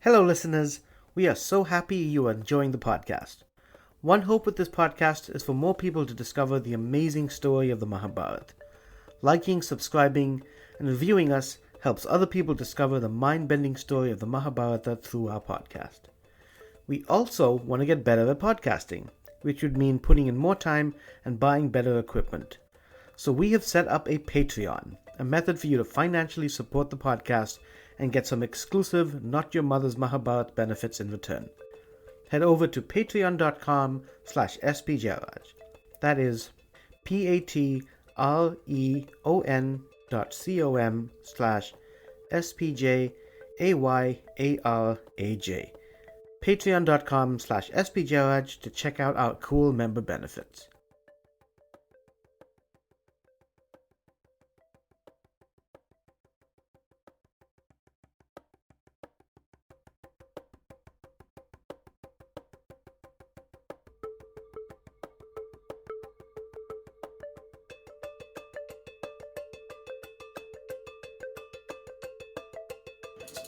Hello, listeners. We are so happy you are enjoying the podcast. One hope with this podcast is for more people to discover the amazing story of the Mahabharat. Liking, subscribing, and reviewing us helps other people discover the mind-bending story of the Mahabharata through our podcast. We also want to get better at podcasting, which would mean putting in more time and buying better equipment. So we have set up a Patreon, a method for you to financially support the podcast and get some exclusive Not Your Mother's Mahabharat benefits in return. Head over to patreon.com/spjayaraj. That is patreon.com/spjayaraj. Patreon.com/spjayaraj to check out our cool member benefits.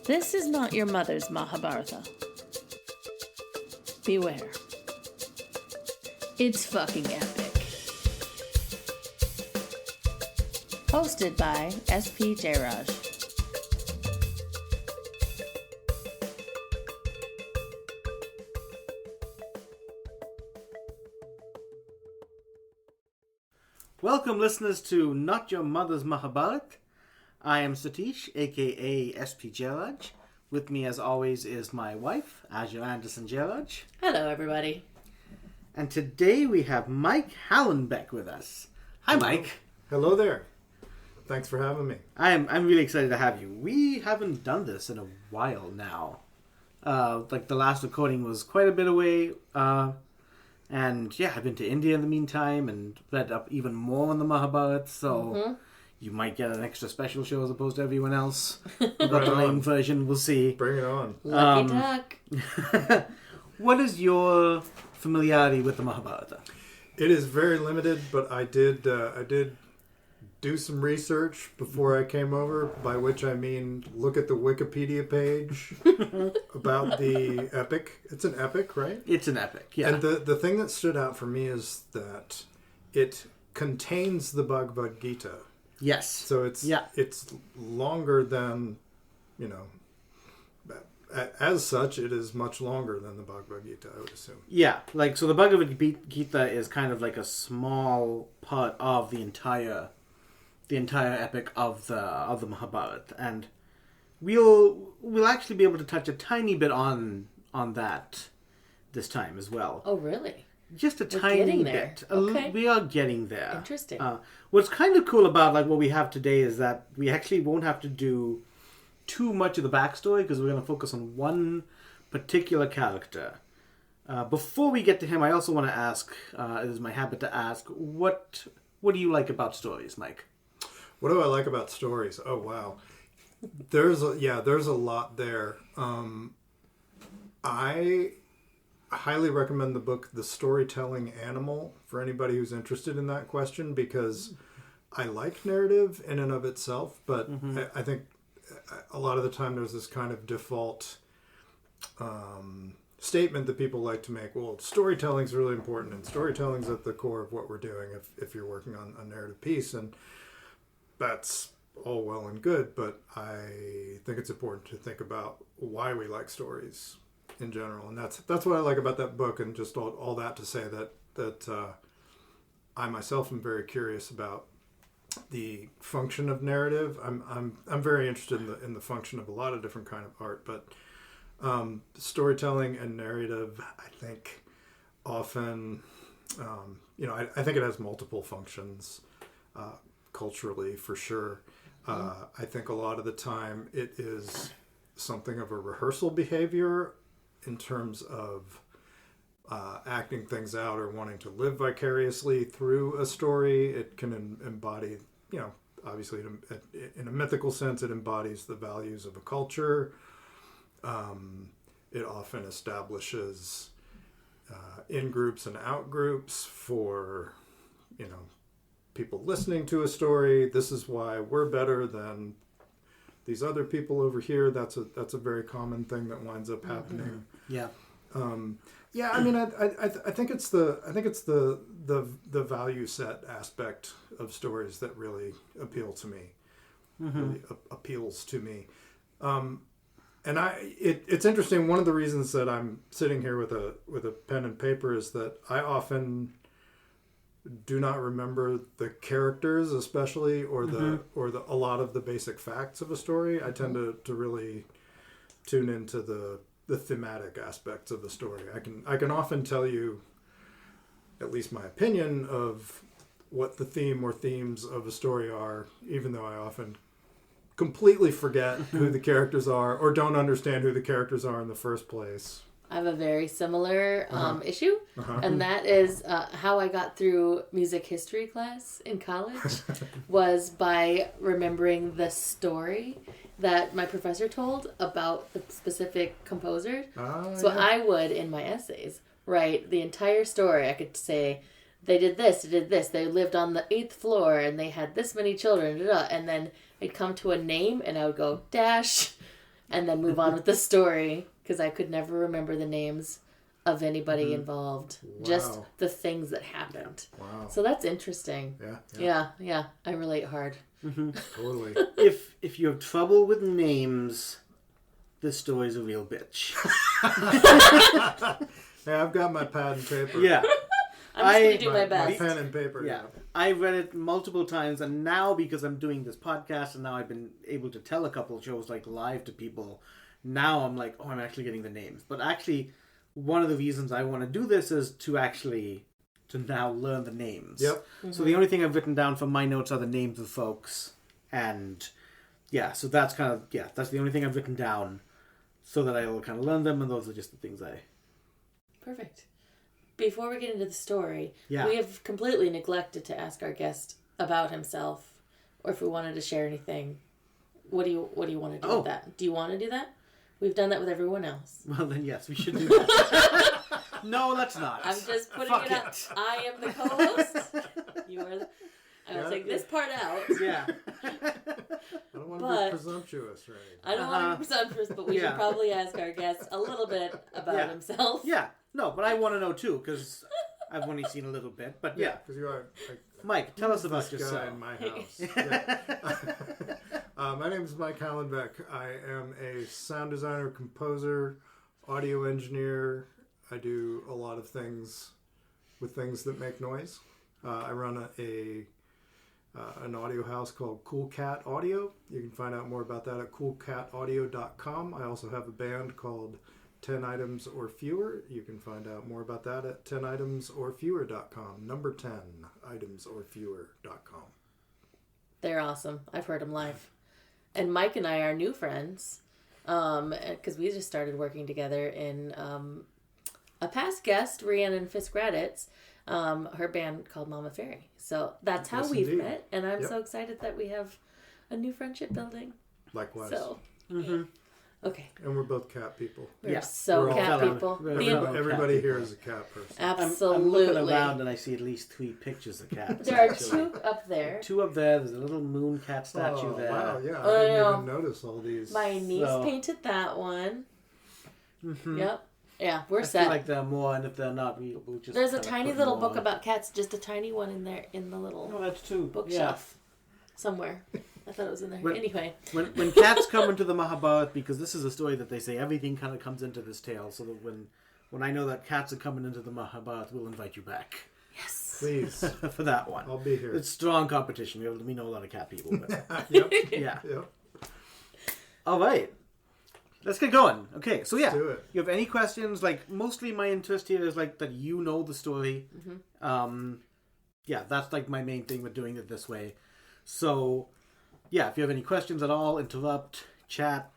This is not your mother's Mahabharata. Beware. It's fucking epic. Hosted by S.P. Jayaraj. Welcome, listeners, to Not Your Mother's Mahabharat. I am Satish, aka S.P. Jayaraj. With me, as always, is my wife, Azure Anderson-Jayaraj. Hello, everybody. And today we have Mike Hallenbeck with us. Hi, Hello. Mike. Hello there. Thanks for having me. I'm really excited to have you. We haven't done this in a while now. The last recording was quite a bit away. And yeah, I've been to India in the meantime and read up even more on the Mahabharat, so you might get an extra special show as opposed to everyone else. We've got the lame version, we'll see. Bring it on. Lucky duck. What is your familiarity with the Mahabharata? It is very limited, but I did do some research before I came over, by which I mean look at the Wikipedia page about the epic. It's an epic, right? It's an epic, yeah. And the thing that stood out for me is that it contains the Bhagavad Gita. Yes. So it's longer than, as such, it is much longer than the Bhagavad Gita, I would assume. Yeah, so the Bhagavad Gita is kind of like a small part of the entire epic of the Mahabharata, and we'll actually be able to touch a tiny bit on that this time as well. Oh, really? Just a We're tiny getting there. bit. Okay. We are getting there. Interesting. What's kind of cool about what we have today is that we actually won't have to do too much of the backstory because we're going to focus on one particular character. Before we get to him, I also want to ask, it is my habit to ask, what do you like about stories, Mike? What do I like about stories? Oh, wow. There's a lot there. I highly recommend the book The Storytelling Animal for anybody who's interested in that question, because I like narrative in and of itself, but I think a lot of the time there's this kind of default statement that people like to make. Well, storytelling's really important, and storytelling's at the core of what we're doing if you're working on a narrative piece, and that's all well and good, but I think it's important to think about why we like stories in general, and that's what I like about that book, and just all that to say that I myself am very curious about the function of narrative. I'm very interested in the function of a lot of different kind of art, but storytelling and narrative, I think often, I think it has multiple functions culturally, for sure. I think a lot of the time it is something of a rehearsal behavior in terms of acting things out or wanting to live vicariously through a story. It can embody, obviously in a mythical sense, it embodies the values of a culture. It often establishes in groups and out groups for, people listening to a story. This is why we're better than these other people over here. That's a very common thing that winds up happening. Yeah. Yeah, I mean, I think it's the value set aspect of stories that really appeal to me, really appeals to me, and it's interesting. One of the reasons that I'm sitting here with a pen and paper is that I often do not remember the characters, especially or a lot of the basic facts of a story. I tend to really tune into the thematic aspects of the story. I can often tell you, at least my opinion of what the theme or themes of a story are, even though I often completely forget who the characters are or don't understand who the characters are in the first place. I have a very similar issue, and that is how I got through music history class in college was by remembering the story that my professor told about the specific composer. I would, in my essays, write the entire story. I could say, they did this, they lived on the 8th floor, and they had this many children, and then I'd come to a name, and I would go, dash, and then move on with the story, because I could never remember the names of anybody involved. Wow. Just the things that happened. Wow. So that's interesting. Yeah. I relate hard. Totally. If you have trouble with names, this story's a real bitch. Hey, I've got my pad and paper. Yeah. I'm just going to do my My best. pen and paper. Yeah. I've read it multiple times, and now because I'm doing this podcast and now I've been able to tell a couple of shows like live to people, now I'm like, I'm actually getting the names. But actually, one of the reasons I want to do this is to now learn the names. Yep. So the only thing I've written down from my notes are the names of folks, and so that's that's the only thing I've written down, so that I will kind of learn them, and those are just the things I. Perfect. Before we get into the story, we Yeah. have completely neglected to ask our guest about himself, or if we wanted to share anything. What do you want to do with that? Do you want to do that? We've done that with everyone else. Well, then yes, we should do that. No, let's not. I'm just putting Fuck it up. I am the co-host. You are. I will take this part out. Yeah. I don't want to be presumptuous or anything. I don't want to be presumptuous, but we should probably ask our guest a little bit about himself. Yeah. No, but I want to know too, because I've only seen a little bit. But yeah. Because you are... Mike, tell us about this yourself. guy in my house. Yeah. My name is Mike Hallenbeck. I am a sound designer, composer, audio engineer. I do a lot of things with things that make noise. I run an audio house called Cool Cat Audio. You can find out more about that at coolcataudio.com. I also have a band called 10 Items or Fewer. You can find out more about that at 10itemsorfewer.com. Number 10, itemsorfewer.com. They're awesome. I've heard them live. And Mike and I are new friends because we just started working together in a past guest, Rhiannon Fisk-Raditz, her band called Mama Fairy. So that's how we've met. And I'm so excited that we have a new friendship building. Likewise. So, okay. And we're both cat people. We're so cat people. Everybody here is a cat person. Absolutely. I'm looking around and I see at least 3 pictures of cats. There are 2 up there. 2 up there. There's a little moon cat statue there. Wow, yeah. I didn't even notice all these. My niece painted that one. Yep. Yeah, we're set. I feel like there are more, and if they're not, we'll just... There's a tiny little book about cats, just a tiny one in there, in the little that's 2. bookshelf somewhere. I thought it was in there. Anyway. When cats come into the Mahabharat, because this is a story that they say everything kind of comes into this tale, so that when I know that cats are coming into the Mahabharat, we'll invite you back. Yes. Please. For that one. I'll be here. It's strong competition. We know a lot of cat people. But... Yep. Yeah. Yep. All right. Let's get going. Okay, so Let's do it. You have any questions? Like, mostly my interest here is like that you know the story. That's like my main thing with doing it this way. So, if you have any questions at all, interrupt, chat,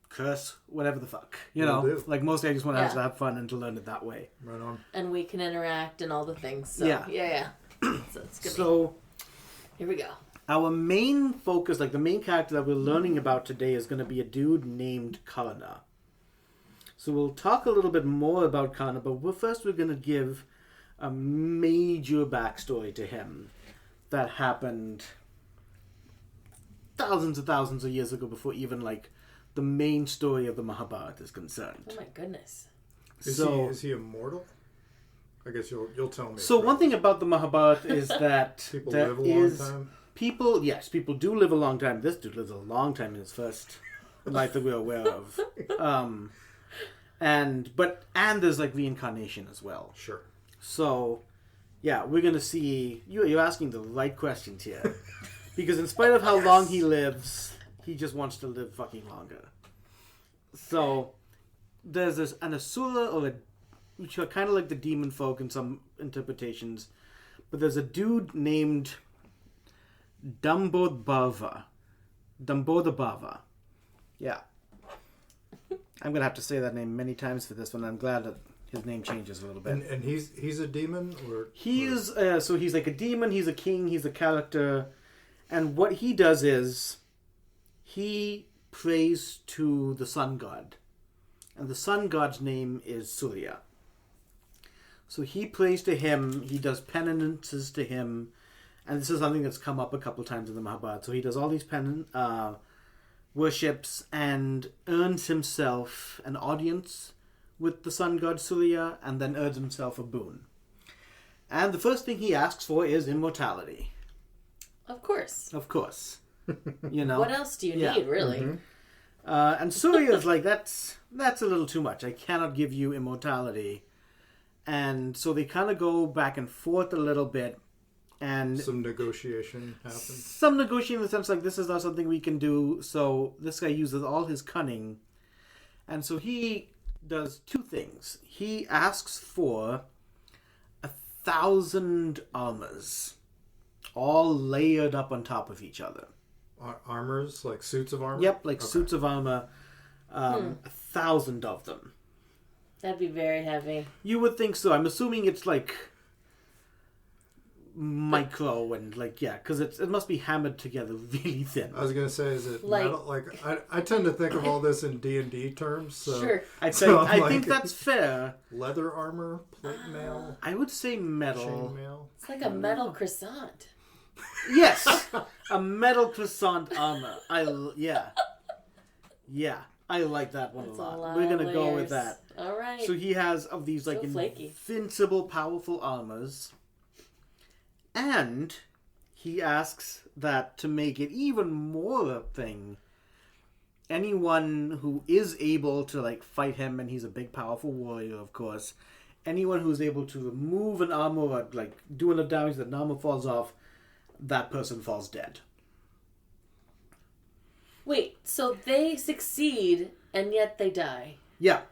curse, whatever the fuck. You know, like mostly I just want us to have fun and to learn it that way. Right on. And we can interact and all the things. So, yeah. So it's good. So, here we go. our main focus, like the main character that we're learning about today, is going to be a dude named Karna. So we'll talk a little bit more about Karna, but first we're going to give a major backstory to him that happened thousands and thousands of years ago before even like the main story of the Mahabharata is concerned. Oh my goodness. Is he immortal? I guess you'll tell me. So one thing about the Mahabharata is that people live a long time. People do live a long time. This dude lives a long time in his first life that we're aware of. And there's like reincarnation as well. Sure. So, yeah, we're gonna see. You're asking the right questions here, because in spite of how long he lives, he just wants to live fucking longer. So, there's an asura which are kind of like the demon folk in some interpretations, but there's a dude named Dambodhbhava. Yeah. I'm going to have to say that name many times for this one. I'm glad that his name changes a little bit. And he's a demon? So he's like a demon, he's a king, he's a character. And what he does is he prays to the sun god. And the sun god's name is Surya. So he prays to him, he does penances to him. And this is something that's come up a couple times in the Mahabharata. So he does all these worships and earns himself an audience with the sun god Surya, and then earns himself a boon. And the first thing he asks for is immortality. Of course. You know. What else do you need, really? Mm-hmm. And Surya's like, that's a little too much. I cannot give you immortality. And so they kind of go back and forth a little bit. And some negotiation happens. Some negotiation in the sense like, this is not something we can do. So this guy uses all his cunning. And so he does two things. He asks for 1,000 armors, all layered up on top of each other. Armors? Like suits of armor? Yep, like suits of armor. 1,000 of them. That'd be very heavy. You would think so. I'm assuming it's like micro and like, yeah, because it must be hammered together really thin. I was gonna say, is it like metal? Like I tend to think of all this in D&D terms. So, sure. I think that's fair. Leather armor, plate mail. I would say metal. Chainmail. It's like a metal croissant. Yes, a metal croissant armor. Yeah. I like that one a lot. We're gonna go with that. All right. So he has of these like invincible, powerful armors. And he asks that to make it even more a thing, anyone who is able to like fight him, and he's a big powerful warrior, of course, anyone who's able to remove an armor or like do enough damage that an armor falls off, that person falls dead. Wait, so they succeed and yet they die? Yeah.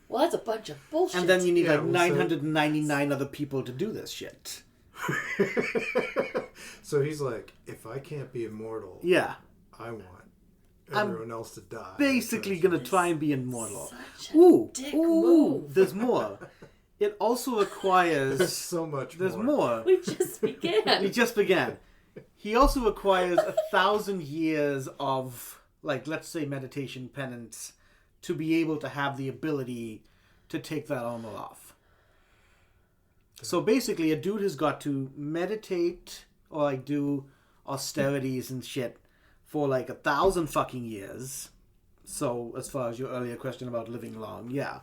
Well, that's a bunch of bullshit. And then you need 999 other people to do this shit. So he's like, if I can't be immortal, I want everyone else to die. Basically gonna try and be immortal. Such a dick move. There's more. It also requires so much there's more. We just began. He also requires 1,000 years of, like, let's say meditation penance to be able to have the ability to take that armor off. So basically, a dude has got to meditate or like do austerities and shit for like 1,000 fucking years. So as far as your earlier question about living long, yeah.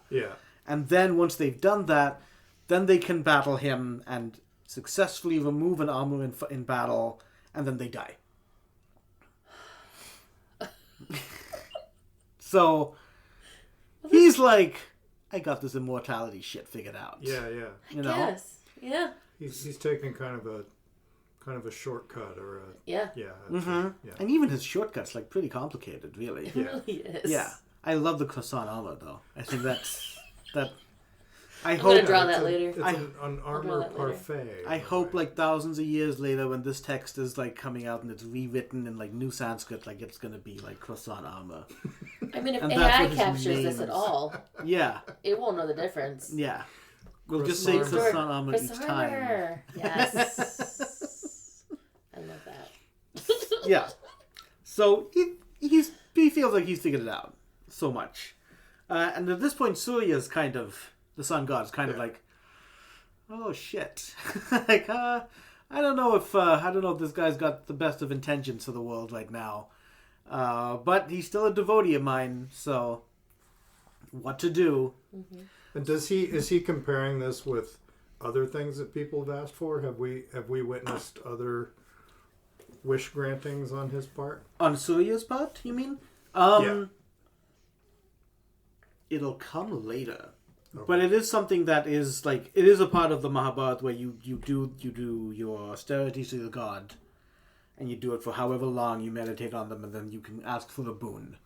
And then once they've done that, then they can battle him and successfully remove an armor in battle, and then they die. So he's like, I got this immortality shit figured out. Yeah. I guess. Yeah. He's taking kind of a shortcut or a yeah. And even his shortcut's like pretty complicated, really. It really is. Yeah. I love the croissant armor though. I think that's that. I'm gonna draw that later. It's an armor parfait. I hope like thousands of years later, when this text is like coming out and it's rewritten in like new Sanskrit, like it's gonna be like croissant armor. I mean, if AI captures this at all, it won't know the difference. Yeah, we'll just say croissant armor each time. Yes, I love that. Yeah, so he feels like he's figured it out so much, and at this point, Surya's kind of. The sun god is kind of like, oh shit, like I don't know if this guy's got the best of intentions for the world right now. But he's still a devotee of mine, so what to do? Mm-hmm. And is he comparing this with other things that people have asked for? Have we witnessed other wish grantings on his part? On Surya's part, you mean? Yeah. It'll come later. Okay. But it is something that is like, it is a part of the Mahabharata where you do your austerities to the god, and you do it for however long you meditate on them, and then you can ask for a boon.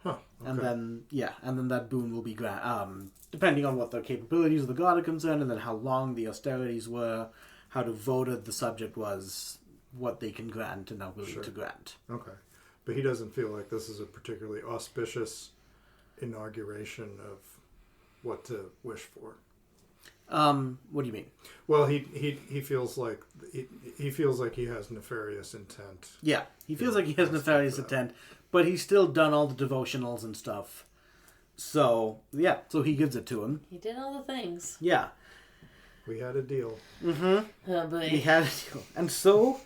Huh. Okay. And then that boon will be depending on what the capabilities of the god are concerned, and then how long the austerities were, how devoted the subject was, what they can grant and are willing to grant. Okay. But he doesn't feel like this is a particularly auspicious inauguration of what to wish for. What do you mean? Well, he feels like he has nefarious intent. Yeah, he feels like he has nefarious intent, but he's still done all the devotionals and stuff. So he gives it to him. He did all the things. Yeah. We had a deal. Mm-hmm. Oh, boy. We had a deal. And so,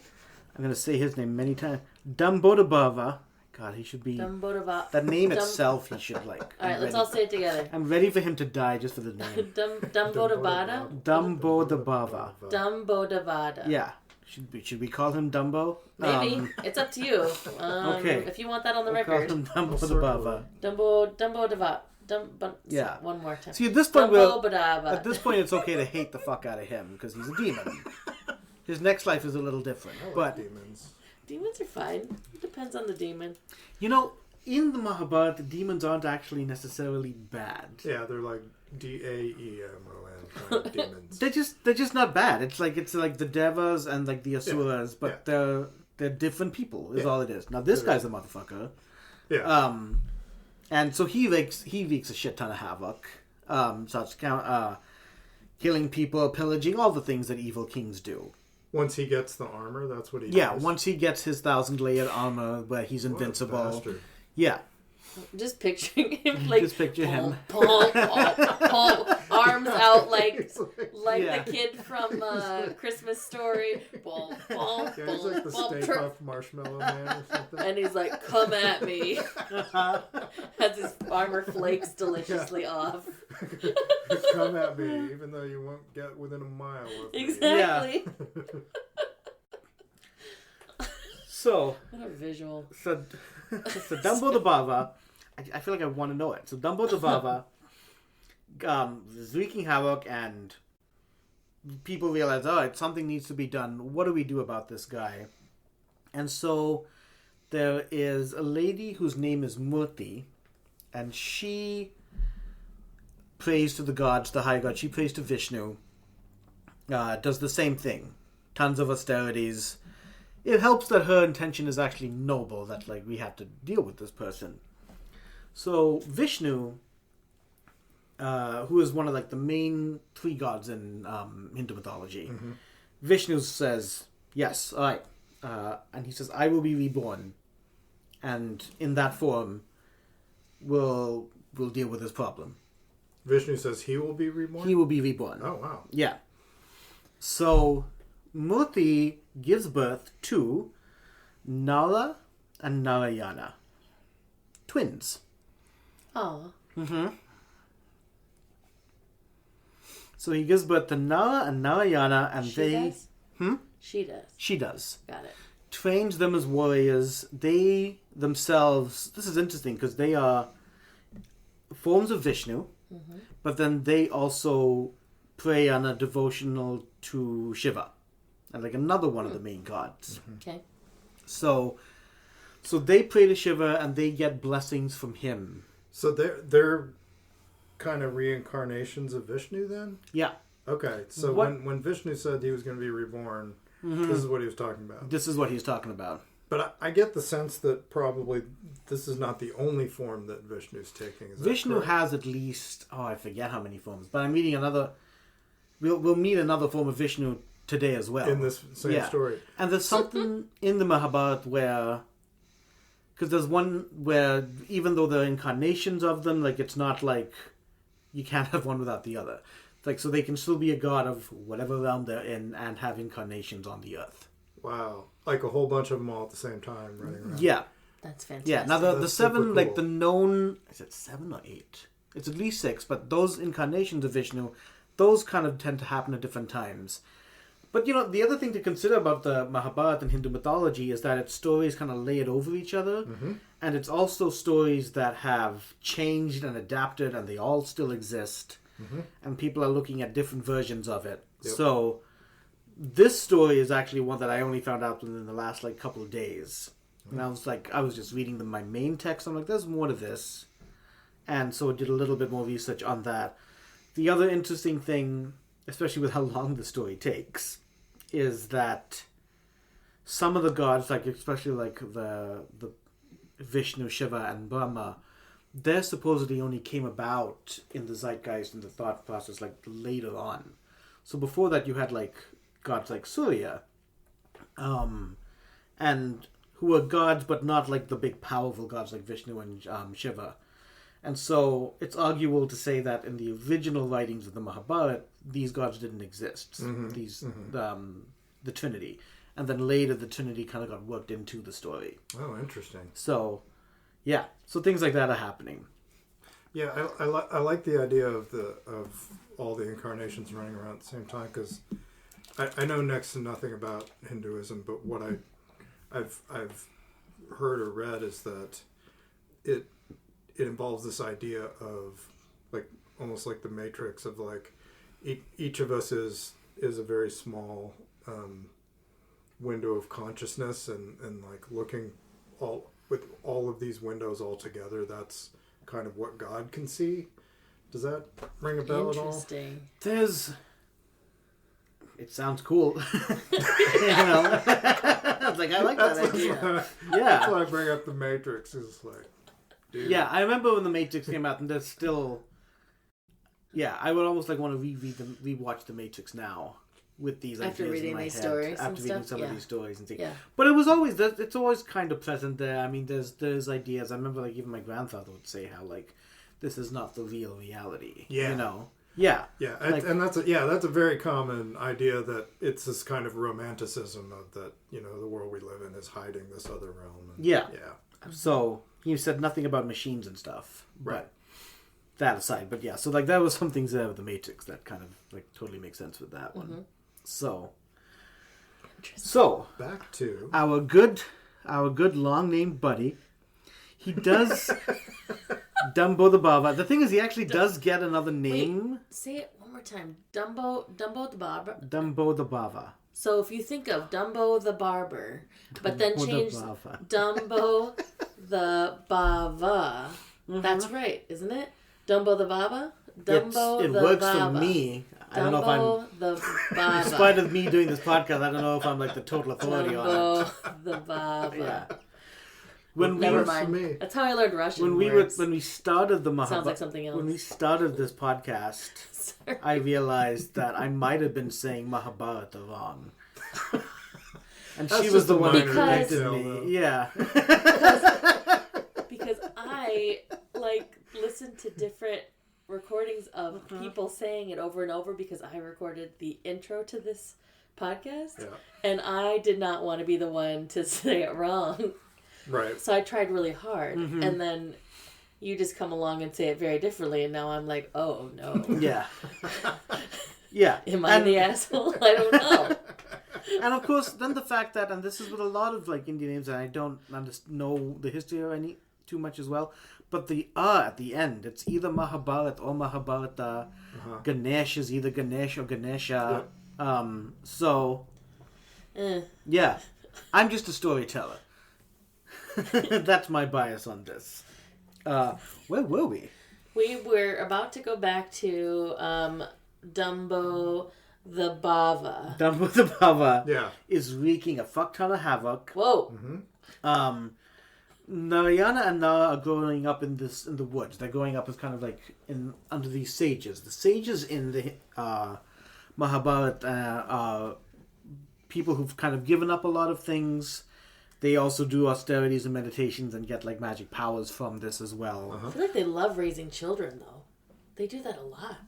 I'm going to say his name many times. Dambodabhava. God, he should be... The name itself, he should like. All right, let's all say it together. I'm ready for him to die just for the name. Dumbodavada? Dambodabhava. Dumbodavada. Yeah. Should we call him Dumbo? Maybe. It's up to you. Okay. If you want that on the We'll record. call him Dambodabhava. Dumbodavada. Yeah. One more time. See, at this point, it's okay to hate the fuck out of him because he's a demon. His next life is a little different. I like but demons. Demons are fine. It depends on the demon. You know, in the Mahabharata, the demons aren't actually necessarily bad. Yeah, they're like DAEMON kind of demons. They're just not bad. It's like the Devas and like the Asuras, but they're different people. Is all it is. Now this guy's a motherfucker. Yeah. And so he wreaks a shit ton of havoc. Killing people, pillaging, all the things that evil kings do. Once he gets the armor, that's what he does. Yeah, once he gets his 1,000-layered armor where he's invincible. Yeah. Just picturing him like just picture him. Arms out like the kid from Christmas Story. He's like the Stay Puft Marshmallow Man or something. And he's like, "Come at me," as his armor flakes deliciously off. Come at me, even though you won't get within a mile of me. Exactly. Yeah. So what a visual. So Dambodabhava, I feel like I want to know it. So Dambodabhava is wreaking havoc, and people realize, something needs to be done. What do we do about this guy? And so there is a lady whose name is Murti, and she prays to the gods, the high god. She prays to Vishnu. Does the same thing. Tons of austerities. It helps that her intention is actually noble, that like we have to deal with this person. So Vishnu, who is one of like the main three gods in Hindu mythology, Vishnu says, yes, all right. And he says, I will be reborn. And in that form, we'll deal with this problem. Vishnu says he will be reborn? He will be reborn. Oh, wow. Yeah. So Murti gives birth to Nara and Narayana. Twins. Oh. Mm-hmm. So he gives birth to Nara and Narayana, and She does? She does. She does. Got it. Trains them as warriors. They themselves... This is interesting because they are forms of Vishnu, but then they also pray on a devotional to Shiva. And like another one of the main gods. Okay. So they pray to Shiva and they get blessings from him. So they're kind of reincarnations of Vishnu then? Yeah. Okay. So when Vishnu said he was going to be reborn, this is what he was talking about. This is what he's talking about. But I get the sense that probably this is not the only form that Vishnu's taking. Is Vishnu has at least, I forget how many forms, but I'm reading another, we'll meet another form of Vishnu today as well. In this same story. And there's something in the Mahabharata where, because there's one where even though they're incarnations of them, like it's not like you can't have one without the other. Like, so they can still be a god of whatever realm they're in and have incarnations on the earth. Wow. Like a whole bunch of them all at the same time running around. Yeah. That's fantastic. Yeah, now the That's 7, super like cool. the known, is it 7 or 8? It's at least 6, but those incarnations of Vishnu, those kind of tend to happen at different times. But, the other thing to consider about the Mahabharata and Hindu mythology is that its stories kind of layered over each other. Mm-hmm. And it's also stories that have changed and adapted, and they all still exist. Mm-hmm. And people are looking at different versions of it. Yep. So, this story is actually one that I only found out within the last, couple of days. Mm-hmm. And I was just reading my main text. I'm like, there's more to this. And so I did a little bit more research on that. The other interesting thing, especially with how long the story takes, is that some of the gods, especially the Vishnu, Shiva, and Brahma, they supposedly only came about in the zeitgeist and the thought process later on. So before that, you had gods like Surya, and who were gods, but not the big powerful gods like Vishnu and Shiva. And so it's arguable to say that in the original writings of the Mahabharata, these gods didn't exist. Mm-hmm. The Trinity. And then later the Trinity kind of got worked into the story. Oh, interesting. So, yeah. So things like that are happening. Yeah, I like the idea of all the incarnations running around at the same time, because I know next to nothing about Hinduism, but what I've heard or read is that it involves this idea of almost like the Matrix of each of us is a very small window of consciousness, and looking with all of these windows all together, that's kind of what God can see. Does that ring a bell at all? Interesting. It sounds cool. I was I like that idea. That's why I bring up the Matrix. Is dude. Yeah, I remember when the Matrix came out, and there's still. Yeah, I would almost want to rewatch the Matrix now with these after ideas reading in my these head. stories, after reading stuff? some of these stories and things. Yeah. But it's always kind of present there. I mean, there's ideas. I remember even my grandfather would say how this is not the real reality. Yeah. Yeah. Yeah, and that's a very common idea, that it's this kind of romanticism of that, the world we live in is hiding this other realm. And, yeah. Yeah. So you said nothing about machines and stuff. Right. But that aside, but yeah, so there was some things there with the Matrix that kind of totally makes sense with that one. So back to our good long named buddy. He does Dumbo the Baba. The thing is, he actually does get another name. Wait, say it one more time. Dumbo the Barber. Dumbo the Baba. So if you think of Dumbo the Barber, but then change Dumbo the Bava. That's right, isn't it? Dumbo the Baba? Dumbo it the works Baba. for me. I don't know if Dumbo the Baba. in spite of me doing this podcast, I don't know if I'm the total authority on it. Dumbo the Baba. Yeah. Never mind. That's how I learned Russian. When we started the Mahabharata, sounds like something else. When we started this podcast, I realized that I might have been saying Mahabharata wrong. And That's she was the one who because- corrected me. Yeah. Because I listened to different recordings of people saying it over and over, because I recorded the intro to this podcast, and I did not want to be the one to say it wrong. Right. So I tried really hard, and then you just come along and say it very differently, and now I'm like, oh no. Yeah. Yeah. Am I the asshole? I don't know. And of course, then the fact that, and this is with a lot of Indian names, and I don't know the history or any too much as well, but the at the end, it's either Mahabharat or Mahabharata. Ganesh is either Ganesh or Ganesha. Yeah, I'm just a storyteller. That's my bias on this. Where were we? We were about to go back to Dumbo the Bava. Dumbo the Bava is wreaking a fuck ton of havoc. Whoa. Narayana and Nara are growing up in the woods. They're growing up as kind of under these sages. The sages in the Mahabharata are people who've kind of given up a lot of things. They also do austerities and meditations and get magic powers from this as well. I feel like they love raising children, though. They do that a lot.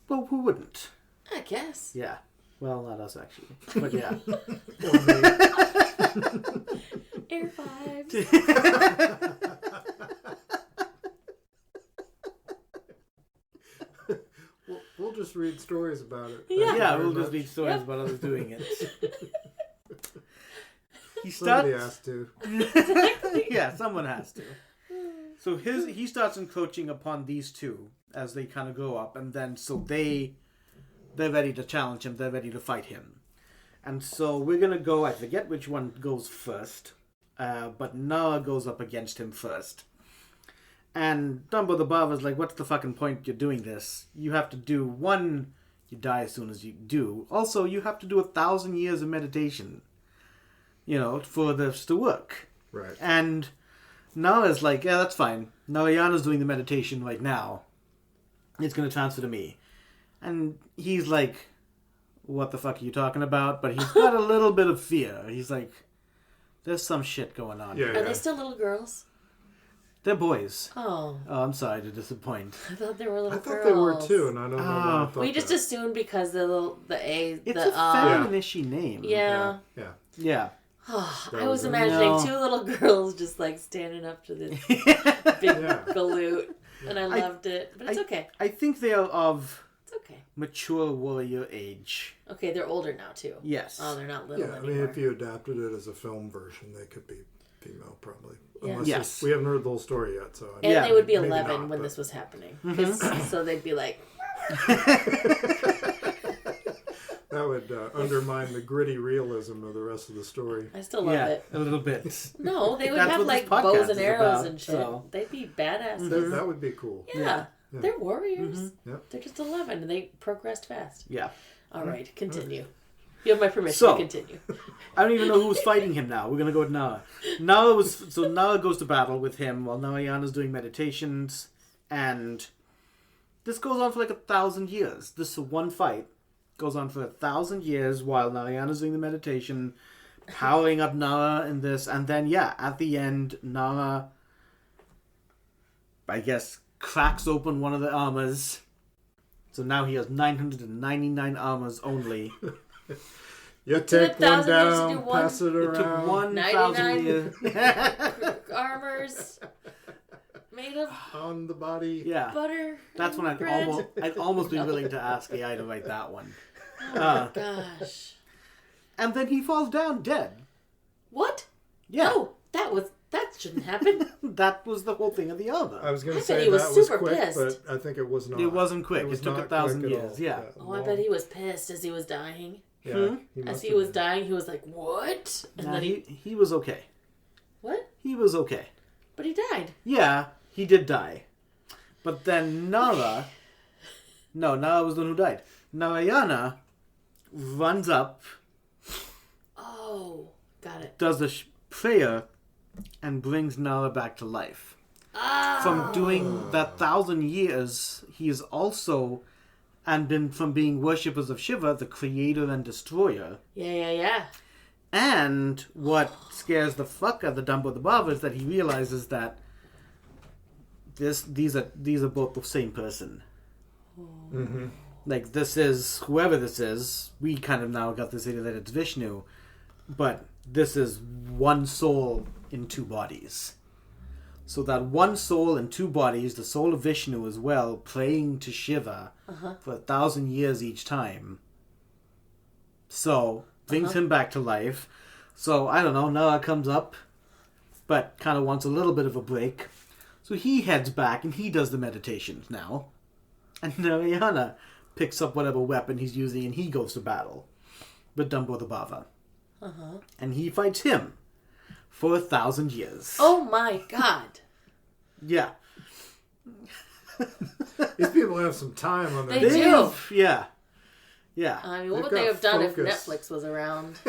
Well, who wouldn't? I guess. Yeah. Well, not us, actually. But yeah. Air fives. We'll just read stories about it. Yeah. We'll just read stories about others doing it. Somebody has to. Yeah, someone has to. So he starts encroaching upon these two as they kind of grow up, and then so they're ready to challenge him. They're ready to fight him, and so we're gonna go. I forget which one goes first, but Nara goes up against him first. And Dumbo the Barber is like, "What's the fucking point? You're doing this. You have to do one. You die as soon as you do. Also, you have to do 1,000 years of meditation, for this to work." Right. And Nara's like, "Yeah, that's fine. Narayana's doing the meditation right now. It's going to transfer to me." And he's like, "What the fuck are you talking about?" But he's got a little bit of fear. He's like, "There's some shit going on." Yeah. Are they still little girls? They're boys. Oh, I'm sorry to disappoint. I thought they were little girls. I thought they were too, and I don't know why I thought We just that. assumed because It's a feminine-ishy name. Yeah. Yeah. Oh, I That was was it. imagining No. two little girls just like standing up to this big galoot, and I loved it. But it's okay. I think they are of It's okay. mature warrior age. Okay, they're older now too. Yes. Oh, they're not little Yeah, I anymore. mean, if you adapted it as a film version, they could be female, probably. Yeah. Unless Yes. we haven't heard the whole story yet, so. And Yeah, they would be maybe 11 not, when but- this was happening. 'Cause- so they'd be like, That would undermine the gritty realism of the rest of the story. I still love it. a little bit. No, they would That's have what like this podcast bows and is arrows about, and shit. so. They'd be badasses. That would be cool. Yeah. Yeah. They're warriors. Yep. They're just 11 and they progressed fast. Yeah. All right, continue. You have my permission So- to continue. I don't even know who's fighting him now. We're gonna go with Nara. Nara goes to battle with him while Narayana's doing meditations, and this goes on for like 1,000 years. This one fight goes on for 1,000 years while Narayana's doing the meditation, powering up Nara in this, and then at the end, Nara, I guess, cracks open one of the armors. So now he has 999 armors only. You Took take one 1,000 years to do down, one. pass it It took around. 1,000 years. Armors made of On the body. Yeah. butter. That's when and bread. I'd almost be willing to ask AI to write that one. Oh gosh. And then he falls down dead. What? Yeah. No, that shouldn't happen. That was the whole thing of the I armor. was going I to bet say he was that was super quick, pissed. but I think it was not. It wasn't quick. was It took not 1,000 quick at years. all. Yeah. Oh, I bet he was pissed as he was dying. Yeah, he As must he have was been. dying, he was like, "What?" And Nah, then he was okay. what? He was okay. But he died. Yeah, he did die. But then Nara... No, Nara was the one who died. Narayana runs up, Oh, got it. does the prayer, and brings Nara back to life. Ah. From doing that 1,000 years, he is also, from being worshippers of Shiva, the creator and destroyer. Yeah. And what scares the fuck out of the Dumbo the Barber is that he realizes that these are both the same person. Mm-hmm. Like, this is, whoever this is, we kind of now got this idea that it's Vishnu, but this is one soul in two bodies. So that one soul in two bodies, the soul of Vishnu as well, praying to Shiva for 1,000 years each time. So, brings him back to life. So, I don't know, Nara comes up, but kind of wants a little bit of a break. So he heads back and he does the meditations now. And Narayana picks up whatever weapon he's using and he goes to battle with Dumbo the Bava. And he fights him for 1,000 years. Oh my god. Yeah. These people have some time on their They do. Yeah. Yeah. I mean, what They've would they got have done if focus. Netflix was around?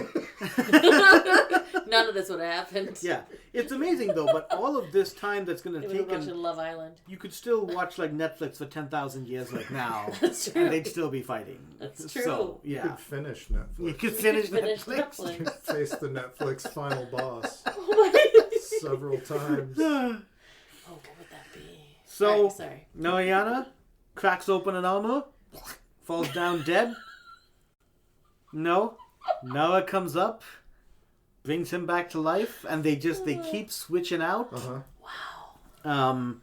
None of this would have happened. Yeah. It's amazing though, but all of this time that's going They to would have take watched him, Love Island. you could still watch like Netflix for 10,000 years like now. That's true. And they'd still be fighting. That's true. So, You yeah. could finish Netflix. You could finish Finish Netflix. Netflix. Face the Netflix final boss Oh my. several times. Oh, what would that be? So, Alright, sorry. Narayana cracks open an armor, falls down dead. No. Nara comes up, brings him back to life, and they keep switching out. Wow.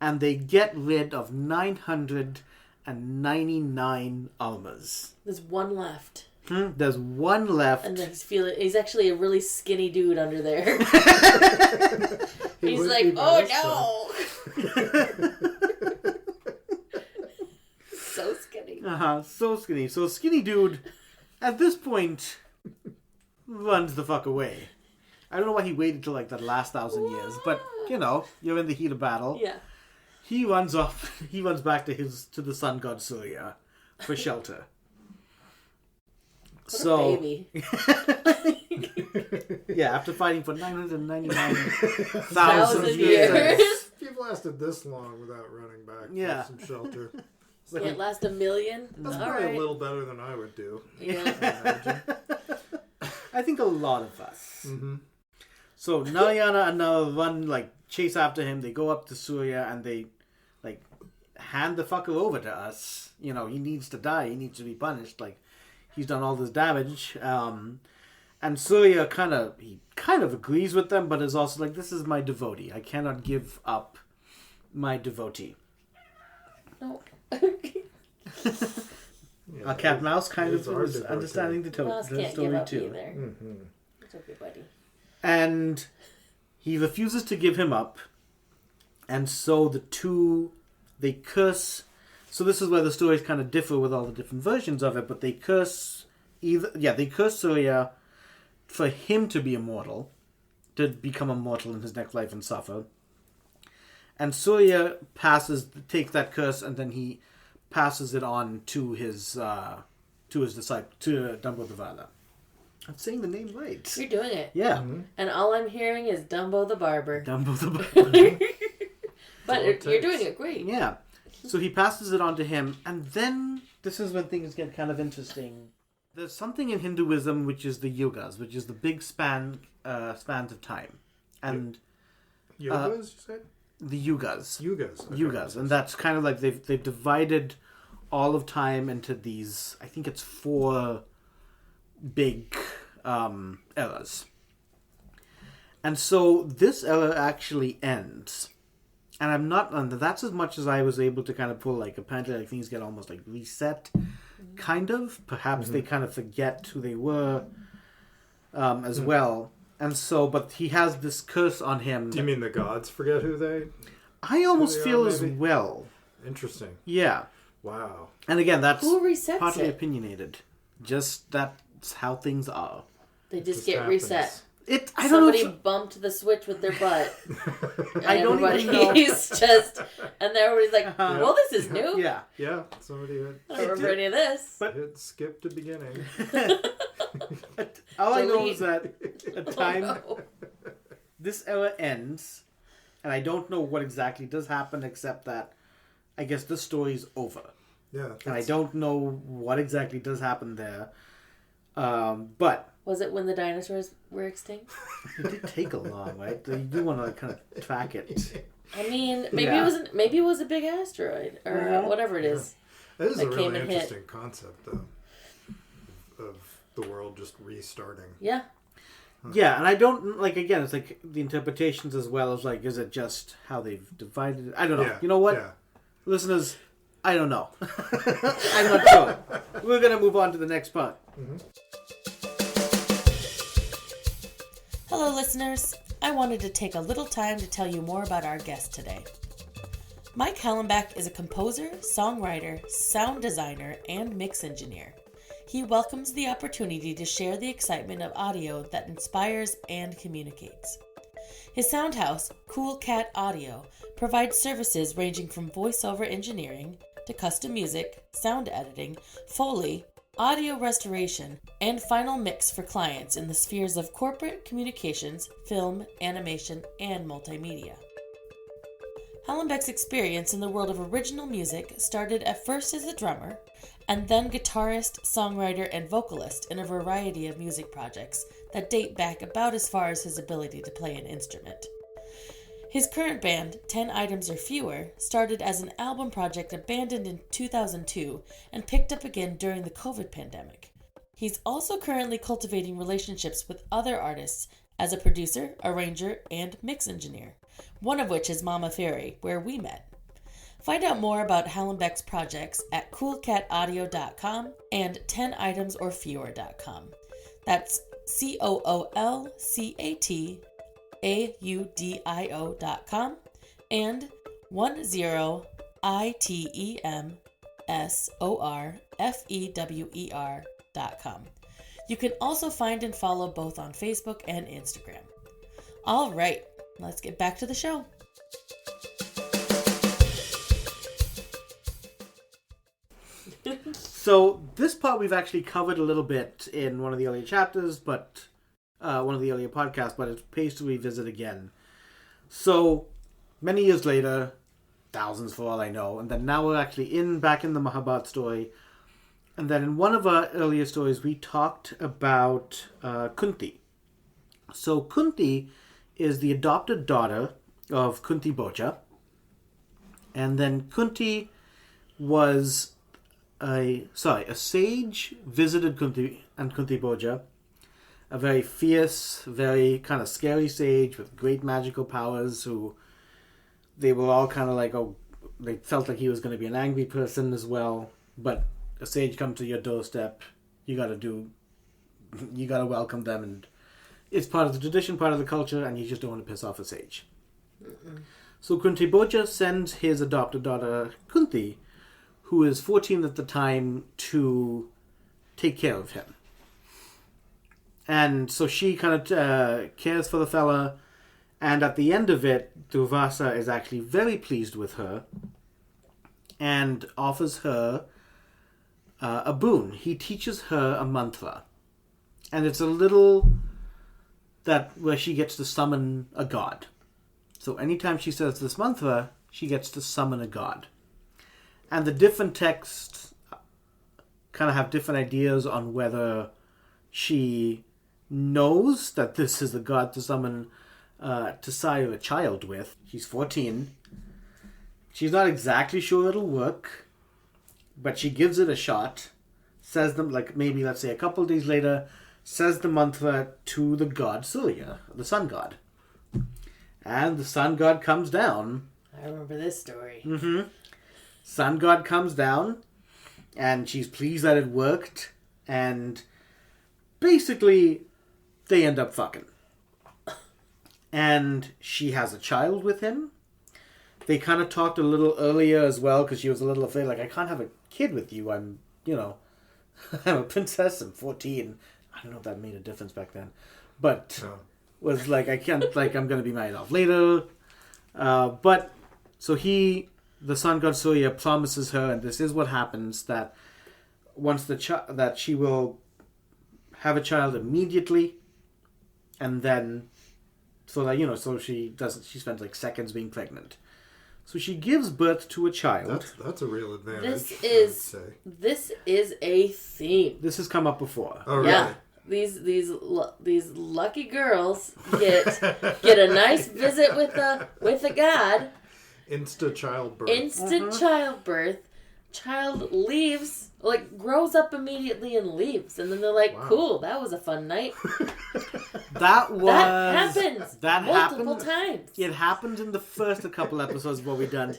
And they get rid of 999 almas. There's one left. There's one left. And he's actually a really skinny dude under there. He's like, oh no! So skinny. So skinny. So skinny dude, at this point, runs the fuck away. I don't know why he waited till like that last 1,000 years, but you know, you're in the heat of battle. Yeah. He runs off. He runs back to the sun god Surya for shelter. What a baby. Yeah, after fighting for 999,000 years. You've lasted this long without running back Yeah. for some shelter. Can't last 1,000,000? That's All probably right. a little better than I would do. Yeah. I think a lot of us. Mm-hmm. So Narayana and Nara run, chase after him. They go up to Surya and they, hand the fucker over to us. You know, he needs to die. He needs to be punished. He's done all this damage. And Surya kind of agrees with them, but is also like, this is my devotee. I cannot give up my devotee. No. A cat mouse kind of is devotee. understanding the story too. Mm-hmm. It's okay, buddy. And he refuses to give him up. And so the two, they curse. So this is where the stories kind of differ with all the different versions of it. But they curse they curse Surya for him to be immortal, to become immortal in his next life and suffer. And Surya takes that curse, and then he passes it on to his disciple, to Dambodhavada. I'm saying the name right. You're doing it. Yeah. Mm-hmm. And all I'm hearing is Dumbo the Barber. Dumbo the Barber. But you're doing it great. Yeah. So he passes it on to him, and then this is when things get kind of interesting. There's something in Hinduism which is the yugas, which is the big spans of time. And Yogas, you said? the yugas. Yugas. Okay. Yugas. And that's kind of like they've divided all of time into these, I think it's 4 big eras. And so this era actually ends. And that's as much as I was able to kind of pull, apparently things get almost reset, kind of. Perhaps they kind of forget who they were as well. And so, but he has this curse on him. Do you mean the gods forget who they... I almost Who they feel are, as maybe? well. Interesting. Yeah. Wow. And again, that's Who resets partly it? opinionated. Just that's how things are. They just Just get happens. reset. I don't Somebody know. bumped the switch with their butt. And I don't even know. everybody's just... And everybody's like, well, this is new. Yeah. Yeah, somebody I don't remember any of this. hit skip to beginning. All I know Delete. is that a time Oh, no. this era ends, and I don't know what exactly does happen except that I guess this story's over. Yeah. And I don't know what exactly does happen there. But Was it when the dinosaurs were extinct? it did take a long, right? You do want to kind of track it. I mean, maybe Yeah. it was a big asteroid or whatever it is. That is that a came really and hit. interesting concept, though, of the world just restarting. Yeah. Yeah, and I don't, again, it's the interpretations as well as, is it just how they've divided it? I don't know. Yeah. You know what? Yeah. Listeners, I don't know. I'm not sure. We're going to move on to the next part. Mm-hmm. Hello, listeners. I wanted to take a little time to tell you more about our guest today. Mike Hallenbeck is a composer, songwriter, sound designer, and mix engineer. He welcomes the opportunity to share the excitement of audio that inspires and communicates. His sound house, Cool Cat Audio, provides services ranging from voiceover engineering to custom music, sound editing, Foley, audio restoration, and final mix for clients in the spheres of corporate communications, film, animation, and multimedia. Hallenbeck's experience in the world of original music started at first as a drummer, and then guitarist, songwriter, and vocalist in a variety of music projects that date back about as far as his ability to play an instrument. His current band, 10 Items or Fewer, started as an album project abandoned in 2002 and picked up again during the COVID pandemic. He's also currently cultivating relationships with other artists as a producer, arranger, and mix engineer, one of which is Mama Fairy, where we met. Find out more about Hallenbeck's projects at coolcataudio.com and 10itemsorfewer.com. That's COOLCATAUDIO.com and 10itemsorfewer.com. You can also find and follow both on Facebook and Instagram. All right, let's get back to the show. So this part we've actually covered a little bit in one of the earlier chapters, but one of the earlier podcasts, but it pays to revisit again. So many years later, thousands for all I know, and then now we're actually back in the Mahabharat story. And then in one of our earlier stories, we talked about Kunti. So Kunti is the adopted daughter of Kunti Boja. And then Kunti was a sage visited Kunti and Kunti Boja, a very fierce, very kind of scary sage with great magical powers who they were all kind of like, they felt like he was going to be an angry person as well. But a sage comes to your doorstep, you gotta welcome them, and it's part of the tradition, part of the culture, and you just don't want to piss off a sage. Mm-mm. So Kunti Boja sends his adopted daughter Kunti, who is 14 at the time, to take care of him. And so she kind of cares for the fella, and at the end of it, Durvasa is actually very pleased with her and offers her a boon. He teaches her a mantra, and it's a little where she gets to summon a god. So anytime she says this mantra, she gets to summon a god. And the different texts kind of have different ideas on whether she knows that this is the god to summon, to sire a child with. She's 14. She's not exactly sure it'll work, but she gives it a shot. Says them, like maybe let's say a couple days later, says the mantra to the god Surya, the sun god. And the sun god comes down. I remember this story. Mm-hmm. Sun god comes down, and she's pleased that it worked, and basically they end up fucking. And she has a child with him. They kind of talked a little earlier as well, because she was a little afraid, like, I can't have a kid with you. I'm a princess, I'm 14. I don't know if that made a difference back then. But was like, I can't, like, I'm going to be married off later. But, so the sun god Surya promises her, and this is what happens, that once that she will have a child immediately, and then, so she spends like seconds being pregnant. So she gives birth to a child. That's a real advantage. This is a theme. This has come up before. Oh, really? Yeah. These lucky girls get a nice visit with a god. Instant childbirth. Childbirth. Child leaves, like grows up immediately and leaves, and then they're like, wow. Cool, that was a fun night. That happens. That multiple times. It happens in the first couple episodes of what we've done.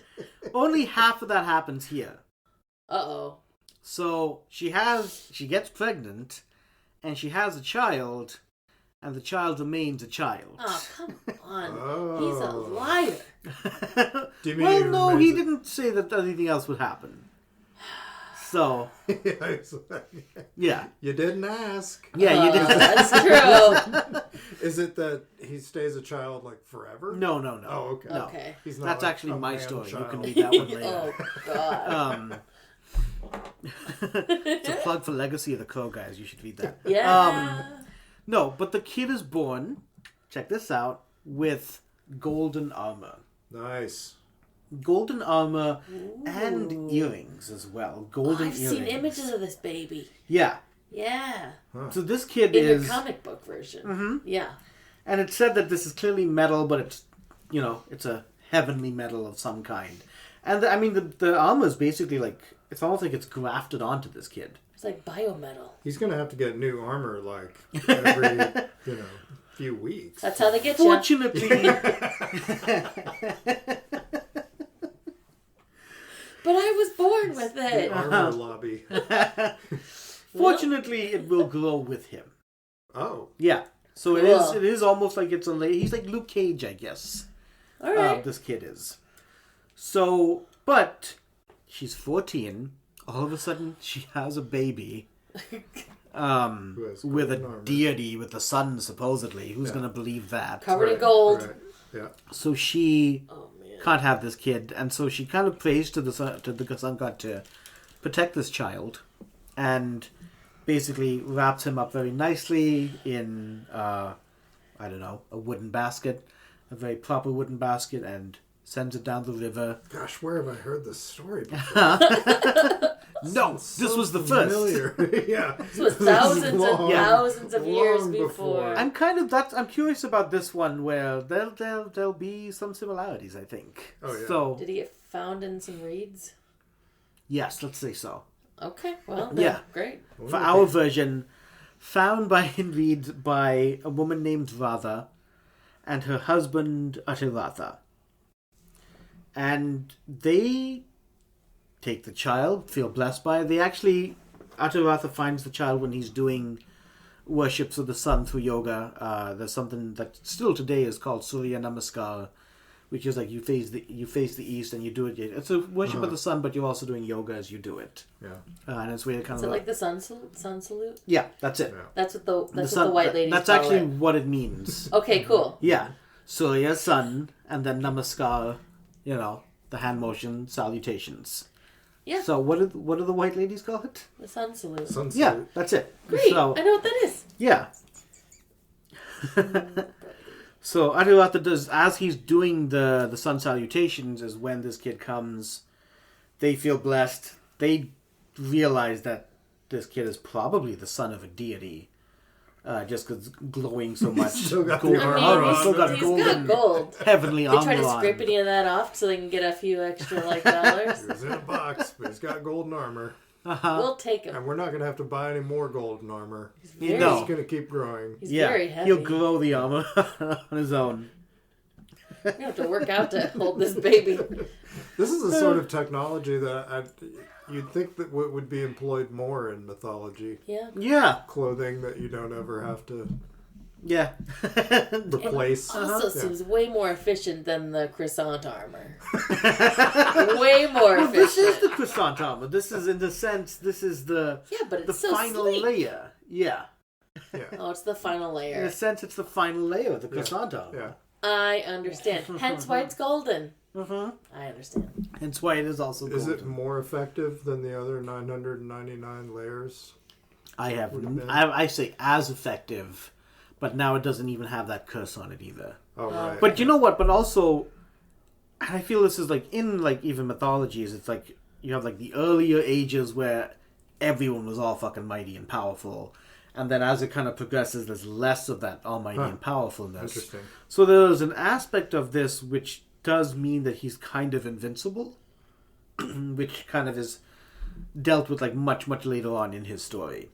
Only half of that happens here. Uh-oh. So she gets pregnant, and she has a child, and the child remains a child. Oh, come on. He's a liar. Do you mean he didn't say that anything else would happen. So, yeah. You didn't ask. Yeah, you didn't. That's true. Is it that he stays a child like forever? No. Oh, okay. No. Okay. He's not That's like actually my story. Child. You can read that one later. Oh, God. It's a plug for Legacy of the Crow, guys. You should read that. Yeah. No, but the kid is born, check this out, with golden armor. Nice. Golden armor. Ooh. And earrings as well. Golden I've earrings. seen images of this baby. Yeah. Yeah. Huh. So this kid in is... the comic book version. Mm-hmm. Yeah. And it said that this is clearly metal, but it's, it's a heavenly metal of some kind. And I mean, the armor is basically like, it's almost like it's grafted onto this kid. It's like biometal. He's going to have to get new armor like every, few weeks. That's how they get Fortunately, But I was born with it. Armor lobby. fortunately, it will grow with him. Oh. Yeah. So Cool. it is almost like it's he's like Luke Cage, I guess. All right. This kid is. So, but she's 14. All of a sudden, she has a baby. With a deity, with the sun, supposedly. Who's going to believe that? Covered in gold. Right. Yeah. So she Oh, man. can't have this kid, and so she kind of prays to the sun god to protect this child, and basically wraps him up very nicely in a wooden basket, a very proper wooden basket, and sends it down the river. Gosh, where have I heard this story before? No, this was the first. Yeah. This was thousands and thousands of years long before. I'm curious about this one where there'll be some similarities, I think. Oh, yeah. So Did he get found in some reeds? yes, let's say so. Okay, well, Yeah. great. For our version, found in reeds by a woman named Radha and her husband Atiratha. And they take the child, feel blessed by it. Atiratha finds the child when he's doing worships of the sun through yoga. There's something that still today is called Surya Namaskar, which is like you face the east and you do it. It's a worship of the sun, but you're also doing yoga as you do it. Yeah. And it's where kind Is of it like the sun salute? yeah, that's it. Yeah. That's what the white ladies That's call actually it. what it means. Okay, cool. Yeah. Surya, sun, and then Namaskar, the hand motion, salutations. Yeah. So what do the white ladies call it? The sun salute. Sunset. Yeah, that's it. Great. So, I know what that is. yeah. So Atiratha does, as he's doing the sun salutations, is when this kid comes. They feel blessed. They realize that this kid is probably the son of a deity. Just because glowing so much. Still got the gold armor armor, on. still got He's golden, got gold. heavenly They armor try to on. scrape any of that off so they can get a few extra dollars. He was in a box, but he's got golden armor. We'll take him. And we're not going to have to buy any more golden armor. Very- No. It's going to keep growing. He's very heavy. He'll glow the armor on his own. You have to work out to hold this baby. This is a sort of technology that you'd think that would be employed more in mythology. Yeah. Yeah, Clothing that you don't ever have to yeah. replace. Also Yeah. seems way more efficient than the croissant armor. Way more Well, this is efficient. the croissant armor. This is, in the sense, this is the Yeah, but it's the so final sleek. layer. Yeah. Yeah. Oh, it's the final In layer. a sense, it's the final layer of the croissant armor. Yeah. I understand. Hence why it's golden. Mm-hmm. I understand. Hence why it is also golden. Is it more effective than the other 999 layers? I say as effective, but now it doesn't even have that curse on it either. Oh, right. But you know what? But also, and I feel this is like in like even mythologies. It's like you have like the earlier ages where everyone was all fucking mighty and powerful, and then as it kind of progresses, there's less of that almighty and powerfulness. Interesting. So there's an aspect of this which does mean that he's kind of invincible, which kind of is dealt with like much later on in his story.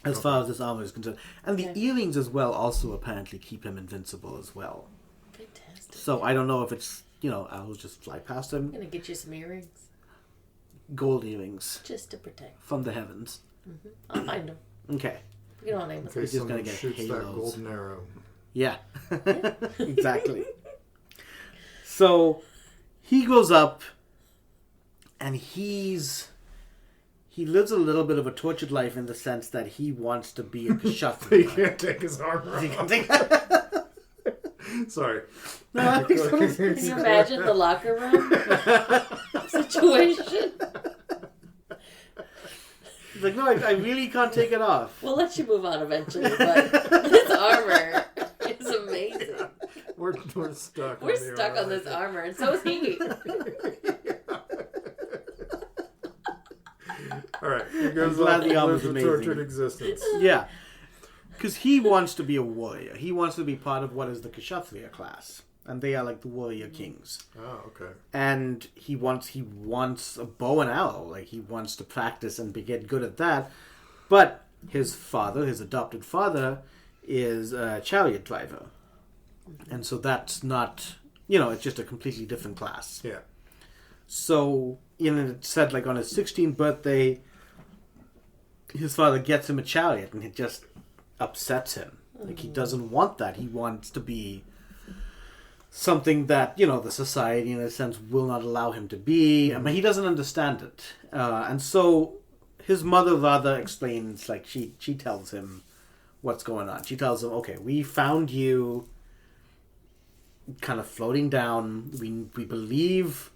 As far as this armor is concerned. And the earrings as well also apparently keep him invincible as well. Fantastic. So I don't know if it's, I'll just fly past him. I'm going to get you some earrings. Gold earrings Just to protect. from the heavens. I'll find them. Okay. You don't name In them. case just gonna someone get shoots that halos. golden arrow. Yeah. Exactly. So he goes up and he lives a little bit of a tortured life in the sense that he wants to be a He kshatriya. can't take his armor He can off. take- Sorry. No, I think so. Can you imagine the locker room situation? He's like, no, I really can't take it off. We'll let you move on eventually, but this armor is amazing. We're stuck. We're on the stuck armor. on this armor, and so is he. All right. He goes glad off the armor's lives a amazing. tortured existence. Yeah. Because he wants to be a warrior. He wants to be part of what is the Kshatriya class. and they are like the warrior kings. Oh, okay. And he wants a bow and arrow. Like, he wants to practice and get good at that. But his adopted father, is a chariot driver. And so that's not, it's just a completely different class. Yeah. So, it said, like, on his 16th birthday, his father gets him a chariot, and it just upsets him. Like, he doesn't want that. He wants to be something that, the society, in a sense, will not allow him to be. I mean, he doesn't understand it. And so his mother rather explains, like, she tells him what's going on. She tells him, okay, we found you kind of floating down. We believe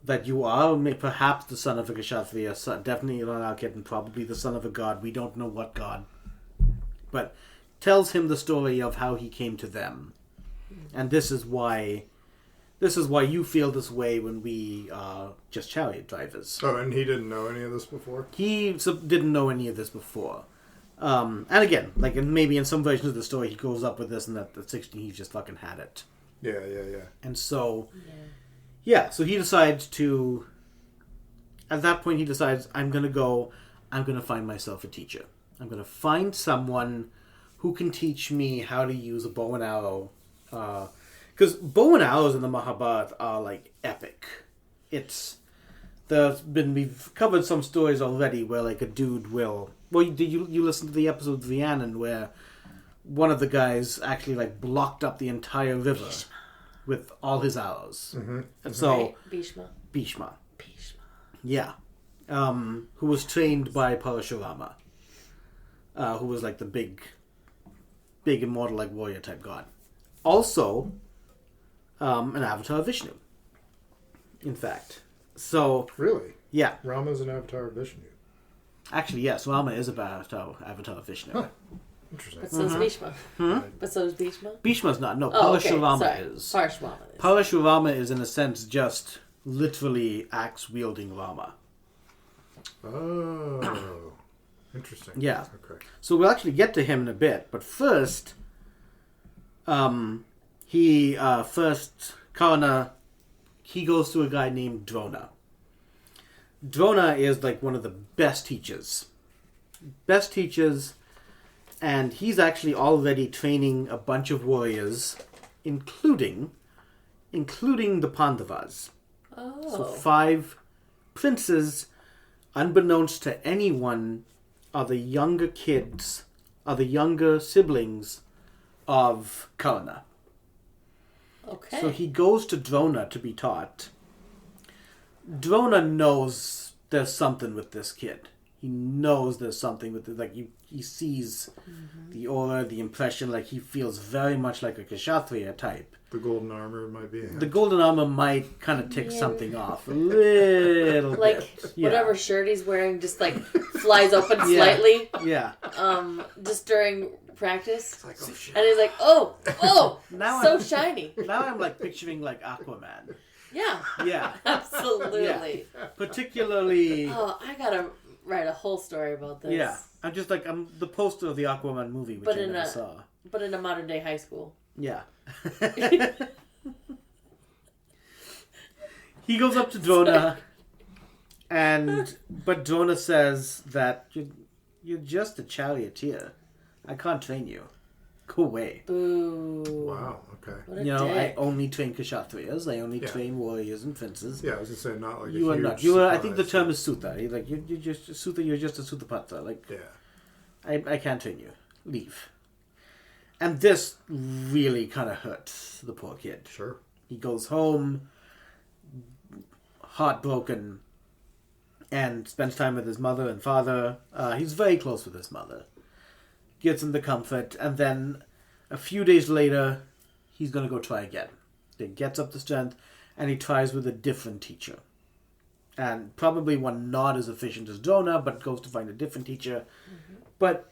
that you are perhaps the son of a Kshatriya, definitely an Archit, and probably the son of a god. We don't know what god. But tells him the story of how he came to them. And this is why you feel this way when we are just chariot drivers. Oh, and he didn't know any of this before? He didn't know any of this before. And again, like maybe in some versions of the story, he grows up with this, and at 16 he just fucking had it. Yeah. And so, so he decides to. At that point, he decides, I'm going to find myself a teacher. I'm going to find someone who can teach me how to use a bow and arrow. Because bow and arrows in the Mahabharata are like epic. We've covered some stories already where like a dude will. Well, did you listen to the episode of Rhiannon where one of the guys actually like blocked up the entire river with all his arrows? Mm-hmm. And so Bhishma. Yeah. Who was trained by Parashurama. Who was like the big immortal like warrior type god. Also, an avatar of Vishnu. In fact. So really? Yeah. Rama's an avatar of Vishnu. Actually, yes, Rama is an avatar of Vishnu. Huh. Interesting. But so is Bhishma. But so is Bhishma? Bhishma's not. No, Parashurama is. Parashurama is, in a sense, just literally axe-wielding Rama. Oh. Interesting. Yeah. Okay. So we'll actually get to him in a bit, but first, Karna, he goes to a guy named Drona. Drona is like one of the best teachers, and he's actually already training a bunch of warriors, including the Pandavas. Oh. So 5 princes, unbeknownst to anyone, are the younger siblings of Karna. Okay. So he goes to Drona to be taught. Drona knows there's something with this kid. He knows there's something with it. Like, he sees the aura, the impression, like he feels very much like a Kshatriya type. The golden armor might be. The golden armor might kind of tick something off a little like, bit. Whatever shirt he's wearing just like flies open slightly. Yeah. Just during practice. It's like, oh shit. And he's like, oh, so shiny. Now I'm like picturing like Aquaman. Yeah, absolutely. Yeah. Particularly. Oh, I gotta write a whole story about this. Yeah, I'm the poster of the Aquaman movie, which I never saw. But in a modern day high school. Yeah. He goes up to Drona, but Drona says that you're just a charioteer. I can't train you. Go away. Boo. Wow, okay. What a dick. I only train Kshatriyas. I only train warriors and princes. Yeah, I was going to say, not like you a are huge not. You are. I think the surprise. term is Sutta. You're just a Sutta. You're just a Suttapatra. Like, yeah. I can't train you. Leave. And this really kind of hurts the poor kid. Sure. He goes home, heartbroken, and spends time with his mother and father. He's very close with his mother. Gets him the comfort, and then a few days later, he's going to go try again. He gets up the strength, and he tries with a different teacher. And probably one not as efficient as Drona, but goes to find a different teacher. Mm-hmm. But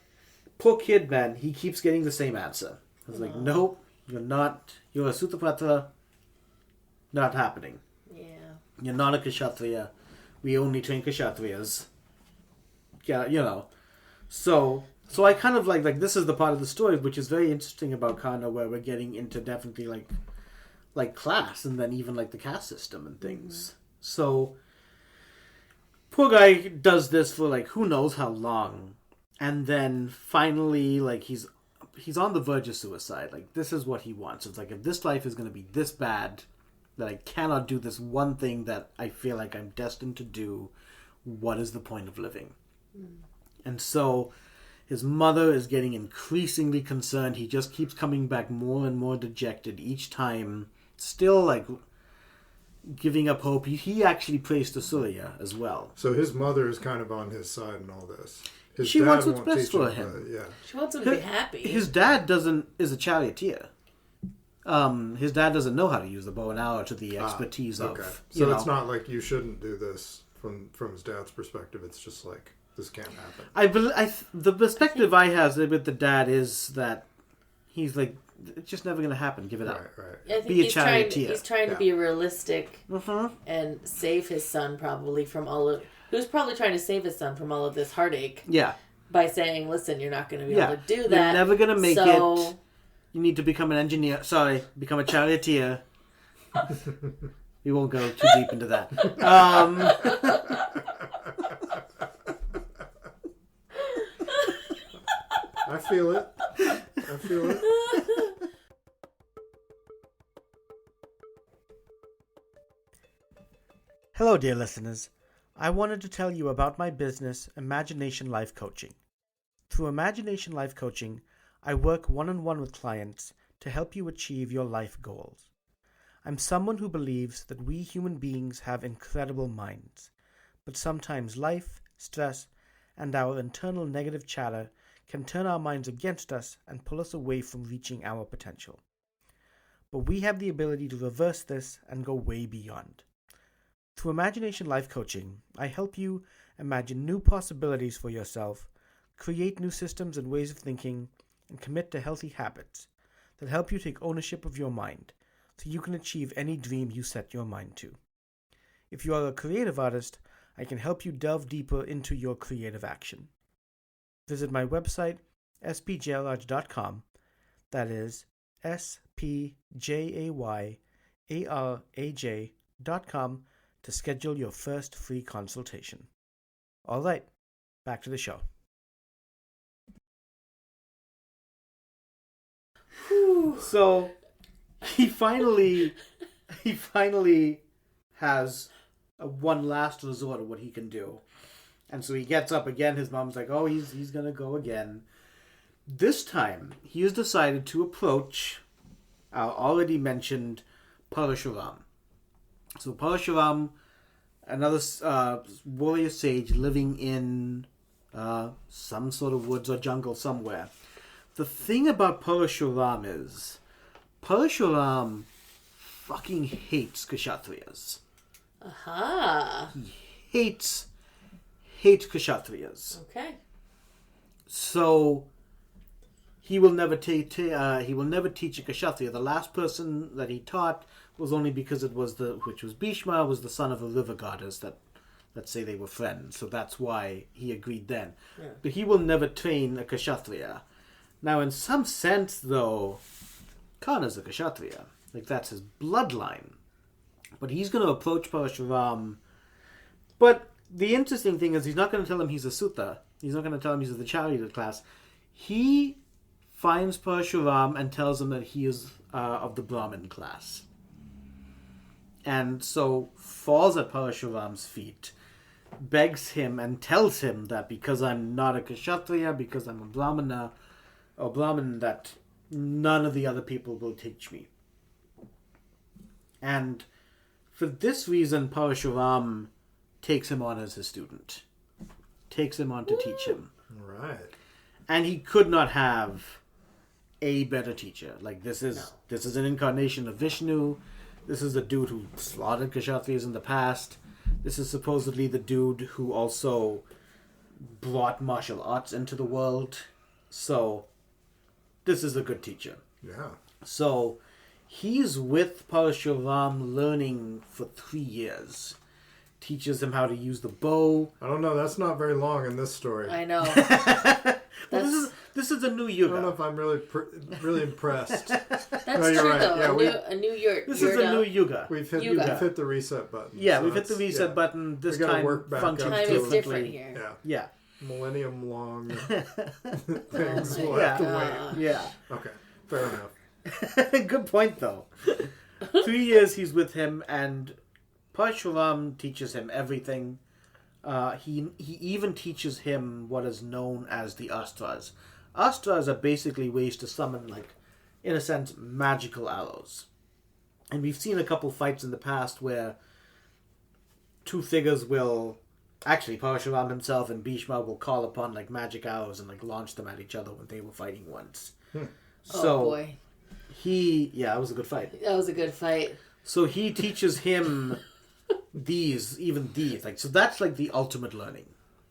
poor kid, man, he keeps getting the same answer. It's like, nope, you're not. You're a Suttapatra. Not happening. Yeah. You're not a Kshatriya. We only train Kshatriyas. Yeah, So I kind of like this is the part of the story which is very interesting about Karna, where we're getting into definitely like like class and then even like the caste system and things. So poor guy does this for like who knows how long, and then finally like he's on the verge of suicide. Like this is what he wants. It's like if this life is going to be this bad that I cannot do this one thing that I feel like I'm destined to do, what is the point of living? And so his mother is getting increasingly concerned. He just keeps coming back more and more dejected each time, still like giving up hope. He actually prays to Surya as well. So his mother is kind of on his side in all this. She wants what's best for him. She wants him to be happy. His dad is a charioteer. His dad doesn't know how to use the bow and arrow to the expertise of. So it's not like you shouldn't do this from his dad's perspective. It's just like this can't happen. The perspective I have with the dad is that he's like, it's just never going to happen. Give it up. Right. I think be a charioteer. He's trying to be realistic and save his son probably from all of. Who's probably trying to save his son from all of this heartache. Yeah. By saying, listen, you're not going to be able to do that. You're never going to make it. You need to become an engineer. Sorry, become a charioteer. We won't go too deep into that. I feel it. Hello, dear listeners. I wanted to tell you about my business, Imagination Life Coaching. Through Imagination Life Coaching, I work one-on-one with clients to help you achieve your life goals. I'm someone who believes that we human beings have incredible minds, but sometimes life, stress, and our internal negative chatter can turn our minds against us and pull us away from reaching our potential. But we have the ability to reverse this and go way beyond. Through Imagination Life Coaching, I help you imagine new possibilities for yourself, create new systems and ways of thinking, and commit to healthy habits that help you take ownership of your mind so you can achieve any dream you set your mind to. If you are a creative artist, I can help you delve deeper into your creative action. Visit my website, spjayaraj.com, that is spjayaraj.com, to schedule your first free consultation. All right, back to the show. So he finally has a one last resort of what he can do. And so he gets up again. His mom's like, oh, he's going to go again. This time, he has decided to approach our already mentioned Parashuram. So Parashuram, another warrior sage living in some sort of woods or jungle somewhere. The thing about Parashuram is, Parashuram fucking hates Kshatriyas. Aha. He hates Kshatriyas. Okay. So he will never teach a Kshatriya. The last person that he taught was only because which was Bhishma, was the son of a river goddess that, let's say they were friends. So that's why he agreed then. Yeah. But he will never train a Kshatriya. Now, in some sense, though, Karna's a Kshatriya. Like, that's his bloodline. But he's going to approach Parashuram. But the interesting thing is he's not going to tell him he's a Sutta. He's not going to tell him he's of the charioteer class. He finds Parashuram and tells him that he is of the Brahmin class. And so falls at Parashuram's feet, begs him and tells him that because I'm not a Kshatriya, because I'm a Brahmana, or Brahmin, that none of the other people will teach me. And for this reason, Parashuram takes him on as his student. Takes him on to teach him. Right. And he could not have a better teacher. Like, this is an incarnation of Vishnu. This is the dude who slaughtered Kshatriyas in the past. This is supposedly the dude who also brought martial arts into the world. So, this is a good teacher. Yeah. So, he's with Parashuram learning for 3 years. Teaches him how to use the bow. I don't know. That's not very long in this story. I know. This is a new I don't know yuga. if I'm really impressed. That's you're true right. though. Yeah, a new yurt. This is a new yuga. We've Yuga. hit the reset button. Yeah, so we've hit the reset button. This We gotta time work back functions up Time to is it. different differently. here. Yeah. Yeah. Millennium long things my will have to God. wait. Yeah. Okay, fair enough. Good point, though. 3 years he's with him, and Parashuram teaches him everything. He even teaches him what is known as the Astras. Astras are basically ways to summon, like, in a sense, magical arrows. And we've seen a couple fights in the past where two figures will... Actually, Parashuram himself and Bhishma will call upon, like, magic arrows and, like, launch them at each other when they were fighting once. So, Oh boy. Yeah, it was a good fight. That was a good fight. So he teaches him these. Like, so that's like the ultimate learning,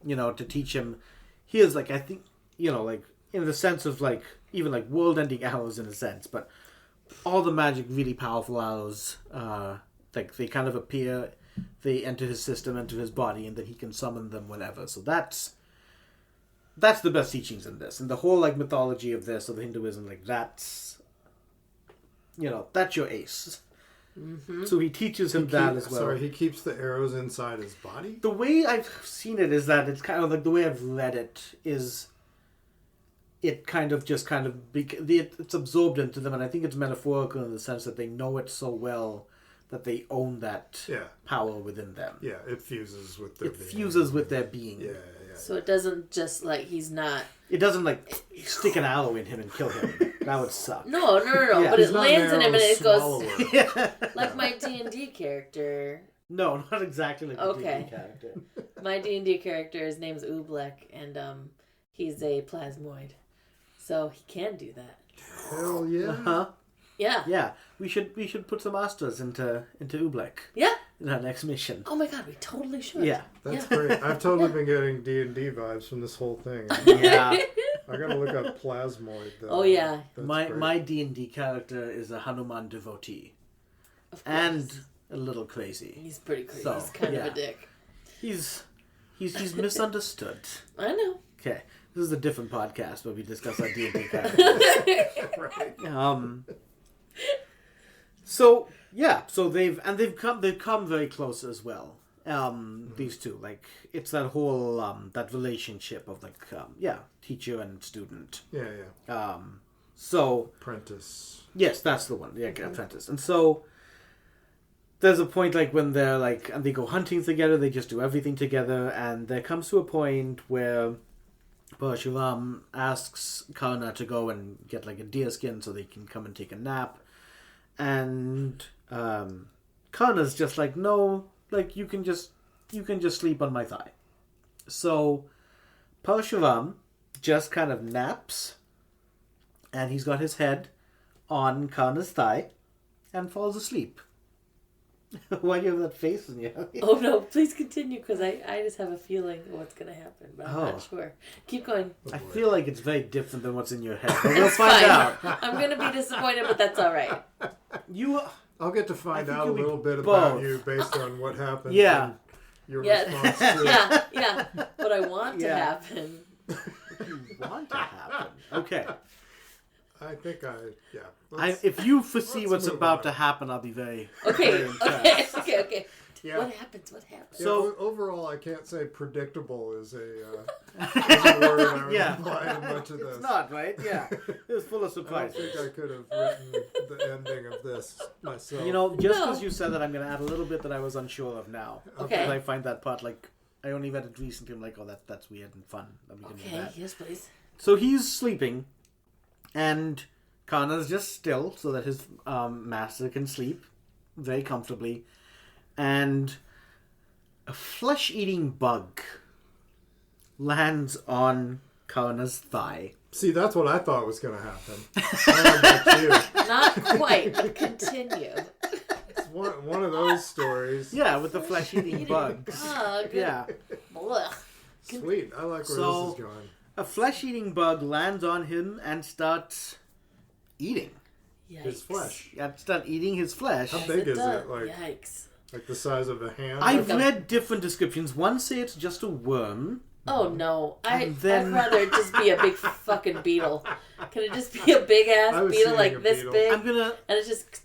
to teach him. Here's like, I think, like in the sense of like, even like world-ending arrows in a sense, but all the magic, really powerful arrows, like they kind of appear, they enter his system, enter his body, and then he can summon them whenever. So that's the best teachings in this. And the whole like mythology of this, of Hinduism, like that's your ace. Mm-hmm. So he teaches him that as well. Sorry, he keeps the arrows inside his body? The way I've seen it is that it's kind of like, the way I've read it is it it's absorbed into them, and I think it's metaphorical in the sense that they know it so well that they own that power within them. Yeah, it fuses with their being. It fuses with their being. Yeah. So it doesn't just like he's not. It doesn't like stick an arrow in him and kill him. That would suck. No. Yeah. But He's it not lands in an him and it arrow goes like my D&D character. No, not exactly like the D&D character. My D&D character, his name's Oobleck, and he's a plasmoid, so he can do that. Hell yeah. Uh-huh. Yeah. Yeah. We should put some astras into Oobleck. Yeah. In our next mission. Oh my god, we totally should. Yeah. That's great. I've totally been getting D&D vibes from this whole thing. Yeah. I gotta look up plasmoid though. Oh yeah. My D&D character is a Hanuman devotee. Of course. And a little crazy. He's pretty crazy. So, He's kind of a dick. He's misunderstood. I know. Okay. This is a different podcast where we discuss our D&D characters. Right. So they've come very close as well. These two, like, it's that whole that relationship of like teacher and student. Yeah. So Apprentice. yes, that's the one. Yeah, apprentice. And so there's a point like when they're like, and they go hunting together. They just do everything together, and there comes to a point where Parashuram asks Karna to go and get like a deer skin so they can come and take a nap. And Karna's just like, no, like you can just sleep on my thigh. So Parashuram just kind of naps, and he's got his head on Karna's thigh and falls asleep. Why do you have that face in your Oh no, please continue, because I just have a feeling what's going to happen, but I'm not sure. Keep going. I feel like it's very different than what's in your head, but we'll find out. I'm going to be disappointed, but that's all right. I'll get to find out a little bit both. about you based on what happened. Yeah. Your response to Yeah. What I want to happen. What you want to happen. Okay. I think if you foresee let's what's move about on. to happen, I'll be very Okay. Yeah. What happens? So overall, I can't say predictable is a word I would apply to much of this. It's not, right? Yeah. It was full of I surprises. don't think I could have written the ending of this myself. Just because you said that, I'm going to add a little bit that I was unsure of now. Okay. Because I find that part, like, I only read it recently. I'm like, oh, that's weird and fun. Okay, yes, please. So he's sleeping, and Karna's just still so that his master can sleep very comfortably. And a flesh-eating bug lands on Karna's thigh. See, that's what I thought was going to happen. I don't know about you. Not quite, but continue. It's one of those stories. Yeah, with the flesh-eating bugs. Bug. Yeah. Blech. Sweet. I like where this is going. A flesh-eating bug lands on him and starts eating Yikes. His flesh. Start eating his flesh. How big is does. it? Like, Yikes. like the size of a hand? I've read different descriptions. One say it's just a worm. Oh no! And then- I'd rather it just be a big fucking beetle. Can it just be a big ass I was beetle seeing like a this beetle. big? I'm gonna. And it's just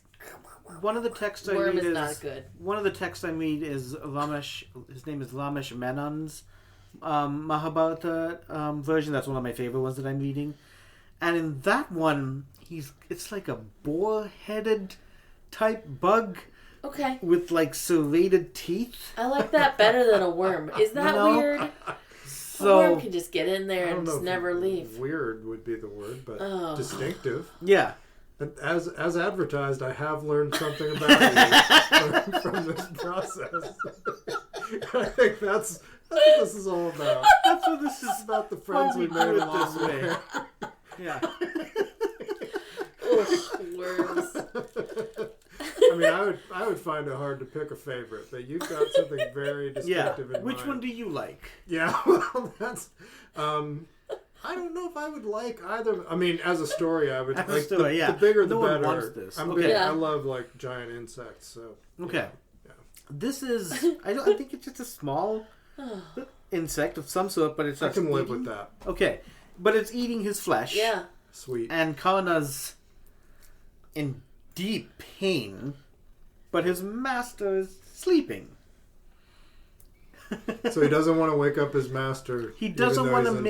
One of the texts I worm read is not good. One of the texts I read is Ramesh. His name is Ramesh Menon's Mahabharata version. That's one of my favorite ones that I'm reading. And in that one, it's like a boar-headed type bug Okay. with like serrated teeth. I like that better than a worm. Is that weird? A So worm can just get in there I don't and know just if never leave. Weird would be the word, but Oh. distinctive. yeah, And as advertised, I have learned something about you from this process. I think that's what this is all about. that's what this is It's about the friends we do made it along this the way. way. Yeah. Ugh, worms. I mean, I would find it hard to pick a favorite, but you've got something very Yeah. distinctive in Which mind. one do you like? Yeah, well, that's. I don't know if I would like either. I mean, as a story, I would As a like story, yeah. the bigger the No one better. wants this. I'm Okay. big, Yeah. I love like giant insects. So Okay. yeah. This is. I think it's just a small insect of some sort, but it's. I can live eating- with that. Okay, but it's eating his flesh. Yeah. Sweet. And Karna's in deep pain, but his master is sleeping. So he doesn't want to wake up his master. He even doesn't though want to he's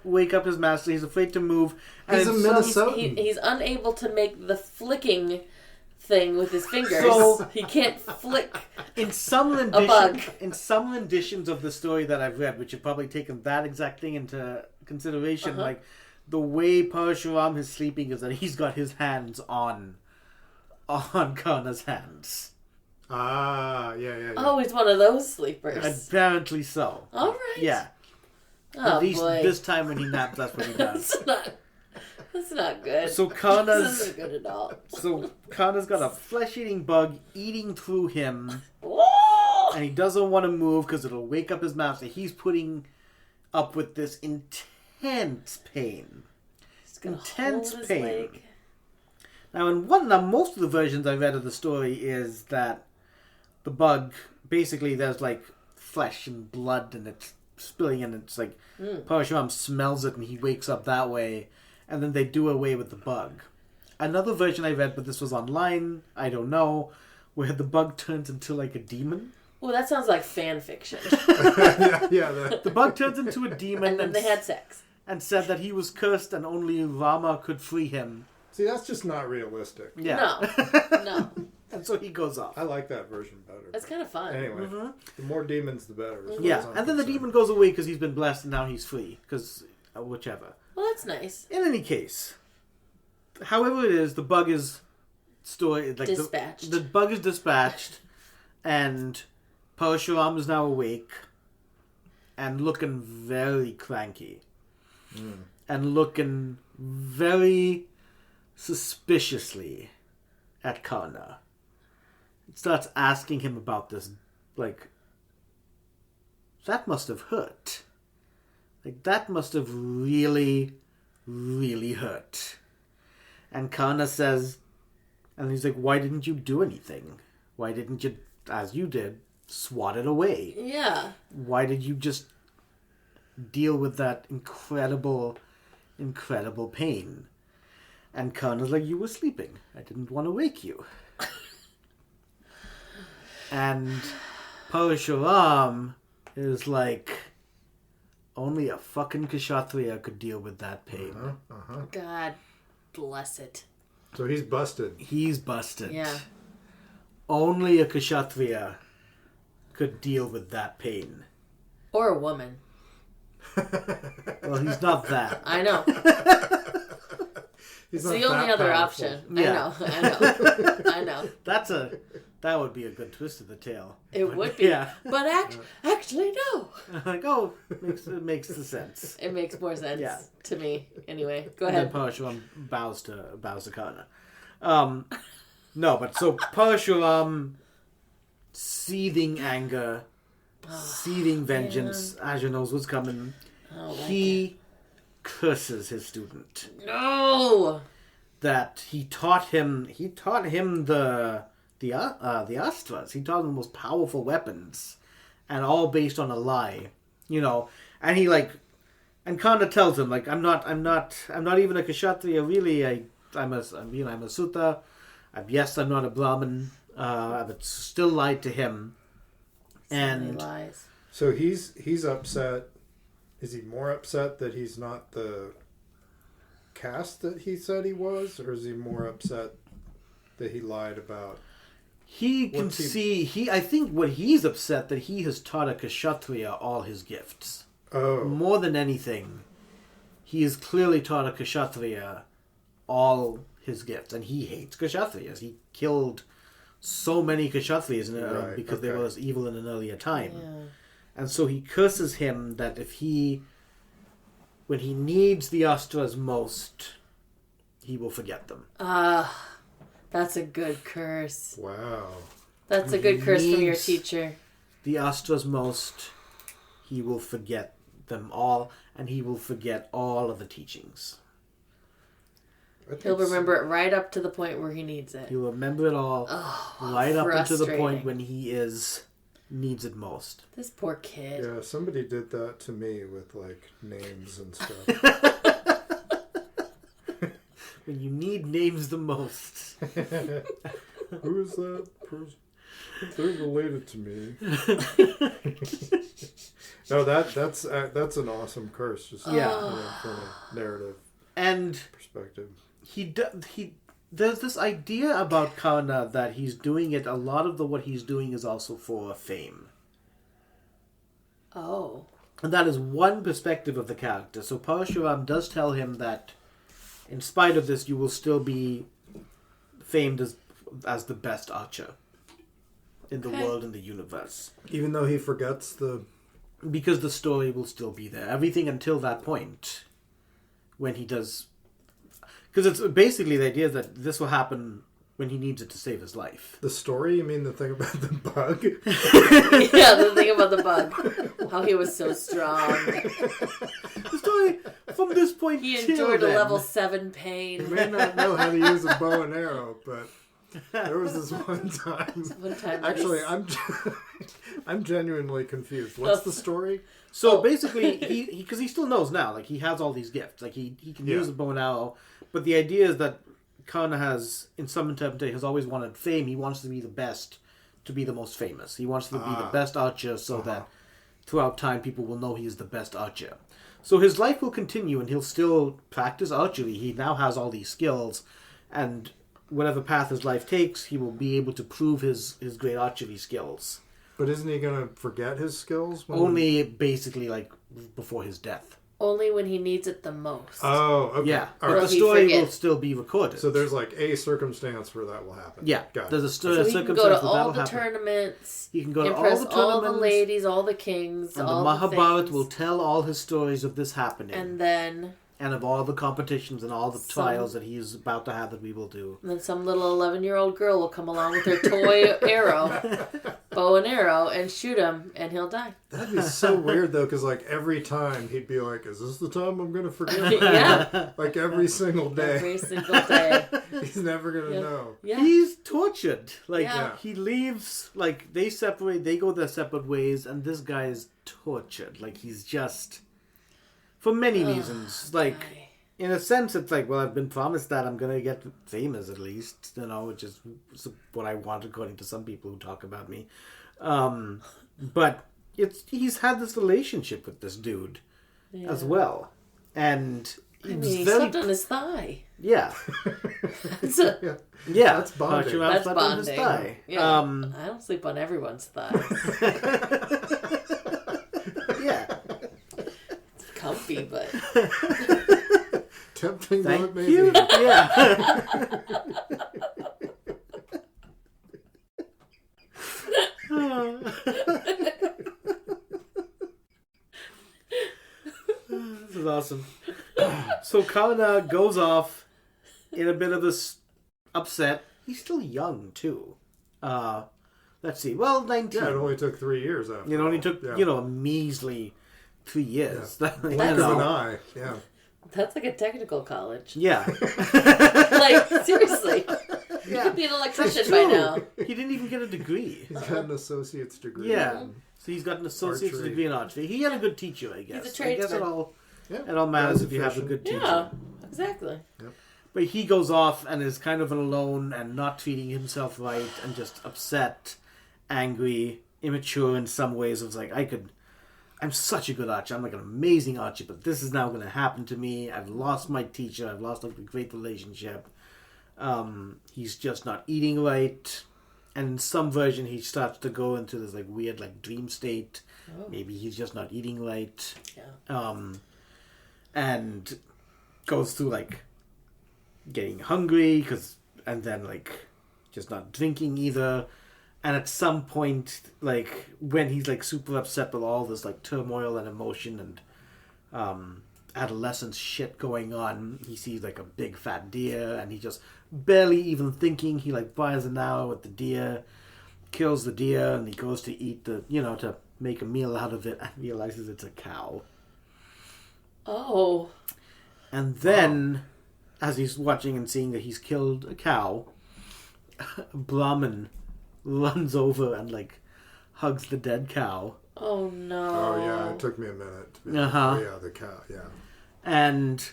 wake up his master. He's afraid to move. And He's a in some- Minnesotan. He's unable to make the flicking thing with his fingers. So- he can't flick. In some bug. renditions of the story that I've read, which have probably taken that exact thing into consideration, like the way Parashuram is sleeping is that he's got his hands on Karna's hands. Yeah. Oh, he's one of those sleepers. Apparently so. All right. Yeah. Oh At least boy. this time when he naps, that's what he does. That's not good. So This Karna's isn't good at all. got a flesh-eating bug eating through him, Whoa! and he doesn't want to move because it'll wake up his master. He's putting up with this intense pain. He's gonna intense hold his pain. leg. Now, most of the versions I read of the story is that the bug, basically, there's like flesh and blood, and it's spilling, and it's like Parashuram smells it, and he wakes up that way, and then they do away with the bug. Another version I read, but this was online, I don't know, where the bug turns into like a demon. Well, that sounds like fan fiction. yeah. The bug turns into a demon, And then they had sex. and said that he was cursed, and only Rama could free him. See, that's just not realistic. Yeah. No. And so he goes off. I like that version better. That's kind of fun. Anyway, the more demons, the better. as far Yeah, as I'm and then the concerned. demon goes away because he's been blessed, and now he's free. Because whichever. Well, that's nice. In any case, however it is, the bug is Dispatched. The bug is dispatched, and Parashuram is now awake and looking very cranky, and looking very suspiciously at Karna. It starts asking him about this, like, that must have hurt. Like, that must have really, really hurt. And Karna says, and he's like, why didn't you do anything? Why didn't you, as you did, swat it away? Yeah. Why did you just deal with that incredible, incredible pain? And Karna's like, you were sleeping. I didn't want to wake you. And Parashuram is like, only a fucking Kshatriya could deal with that pain. God bless it. So he's busted. He's busted. Yeah. Only a Kshatriya could deal with that pain. Or a woman. Well, he's not that. I know. He's It's not the only that other powerful. option. Yeah. I know. That would be a good twist of the tale. It would be. Yeah. But actually, no. Like, oh, it makes the sense. It makes more sense Yeah. to me. Anyway, go And then ahead. Parashuram bows to Karna. No, but so Parashuram, seething anger, seething vengeance, Azure knows what's coming. He curses his student. No. That he taught him the astras. He taught him the most powerful weapons, and all based on a lie, And he and Karna tells him I'm not even a Kshatriya really. I'm a Sutta. Yes, I'm not a Brahmin. But still lied to him. So many lies. So he's upset. Is he more upset that he's not the caste that he said he was, or is he more upset that he lied about? He can see. I think what he's upset that he has taught a Kshatriya all his gifts. Oh. More than anything, he has clearly taught a Kshatriya all his gifts, and he hates Kshatriyas. He killed so many Kshatriyas because they were evil in an earlier time. Yeah. And so he curses him that when he needs the Astras most, he will forget them. That's a good curse. Wow. That's a good curse from your teacher. The Astras most, he will forget them all, and he will forget all of the teachings. He'll remember it right up to the point where he needs it. He'll remember it all right up until the point when he needs it most. This poor kid. Yeah, somebody did that to me with names and stuff. When you need names the most. Who is that person? They're related to me. No, that's an awesome curse. Just from a narrative and perspective. There's this idea about Karna that he's doing it. A lot of what he's doing is also for fame. Oh. And that is one perspective of the character. So Parashuram does tell him that in spite of this, you will still be famed as the best archer in the world and the universe. Even though he forgets because the story will still be there. Everything until that point when he does... Because it's basically the idea that this will happen when he needs it to save his life. The story? You mean the thing about the bug? Yeah, the thing about the bug. How he was so strong. The story from this point he endured a level 7 pain. He may not know how to use a bow and arrow, but there was this one time. Actually, I'm genuinely confused. What's the story? So basically, because he still knows now, he has all these gifts. He can use a bow and arrow. But the idea is that Karna has, in some interpretation, has always wanted fame. He wants to be the best, to be the most famous. He wants to be the best archer so that throughout time people will know he is the best archer. So his life will continue and he'll still practice archery. He now has all these skills, and whatever path his life takes, he will be able to prove his great archery skills. But isn't he going to forget his skills? Only basically before his death. Only when he needs it the most. Oh, okay. Yeah, but the story will still be recorded. So there's a circumstance where that will happen. Yeah, there's a circumstance so he can go to all the tournaments. He can go to all the tournaments. All the ladies, all the kings, and all the Mahabharat things. will tell all his stories of this happening. And of all the competitions and all the trials that he's about to have that we will do. And then some little 11-year-old girl will come along with her toy bow and arrow, and shoot him, and he'll die. That'd be so weird, though, because every time he'd be like, is this the time I'm going to forget? Yeah. Every single day. Every single day. He's never going to know. Yeah. He's tortured. He leaves, they separate, they go their separate ways, and this guy is tortured. He's just... For many reasons. In a sense, it's well, I've been promised that I'm going to get famous at least, which is what I want according to some people who talk about me. But he's had this relationship with this dude as well. And he slept on his thigh. Yeah. That's That's bonding. That's bonding. On his thigh. Yeah. I don't sleep on everyone's thigh. Yeah. Comfy, but tempting though it may you. be. Yeah. This is awesome. So Karna goes off in a bit of this upset. He's still young too. Let's see. Well, 19. Yeah, it only took 3 years after. It only took a measly 3 years. Yeah. Blink of an eye. Yeah. That's a technical college. Yeah. Seriously. You could be an electrician by now. He didn't even get a degree. He's got an associate's degree. Yeah. So he's got an associate's Archery. degree in archery. He had a good teacher, I guess. He's a tradesman. I guess Yeah. it all matters Guy's if you have a efficient. good teacher. Yeah, exactly. But he goes off and is kind of alone and not treating himself right and just upset, angry, immature in some ways. It was like, I'm such a good archer. I'm like an amazing archer, but this is now going to happen to me. I've lost my teacher. I've lost like a great relationship. He's just not eating right. And in some version, he starts to go into this like weird like dream state. Oh. Maybe he's just not eating right. Yeah. And goes through like getting hungry and then like just not drinking either. And at some point, like when he's like super upset with all this like turmoil and emotion and adolescence shit going on, he sees like a big fat deer and he just barely even thinking, he like buys an arrow with the deer, kills the deer, and he goes to eat to make a meal out of it and realizes it's a cow. Oh. And then, as he's watching and seeing that he's killed a cow, a Brahmin runs over and like hugs the dead cow. Oh no. Oh yeah, it took me a minute. Uh-huh. Oh yeah, the cow. Yeah. And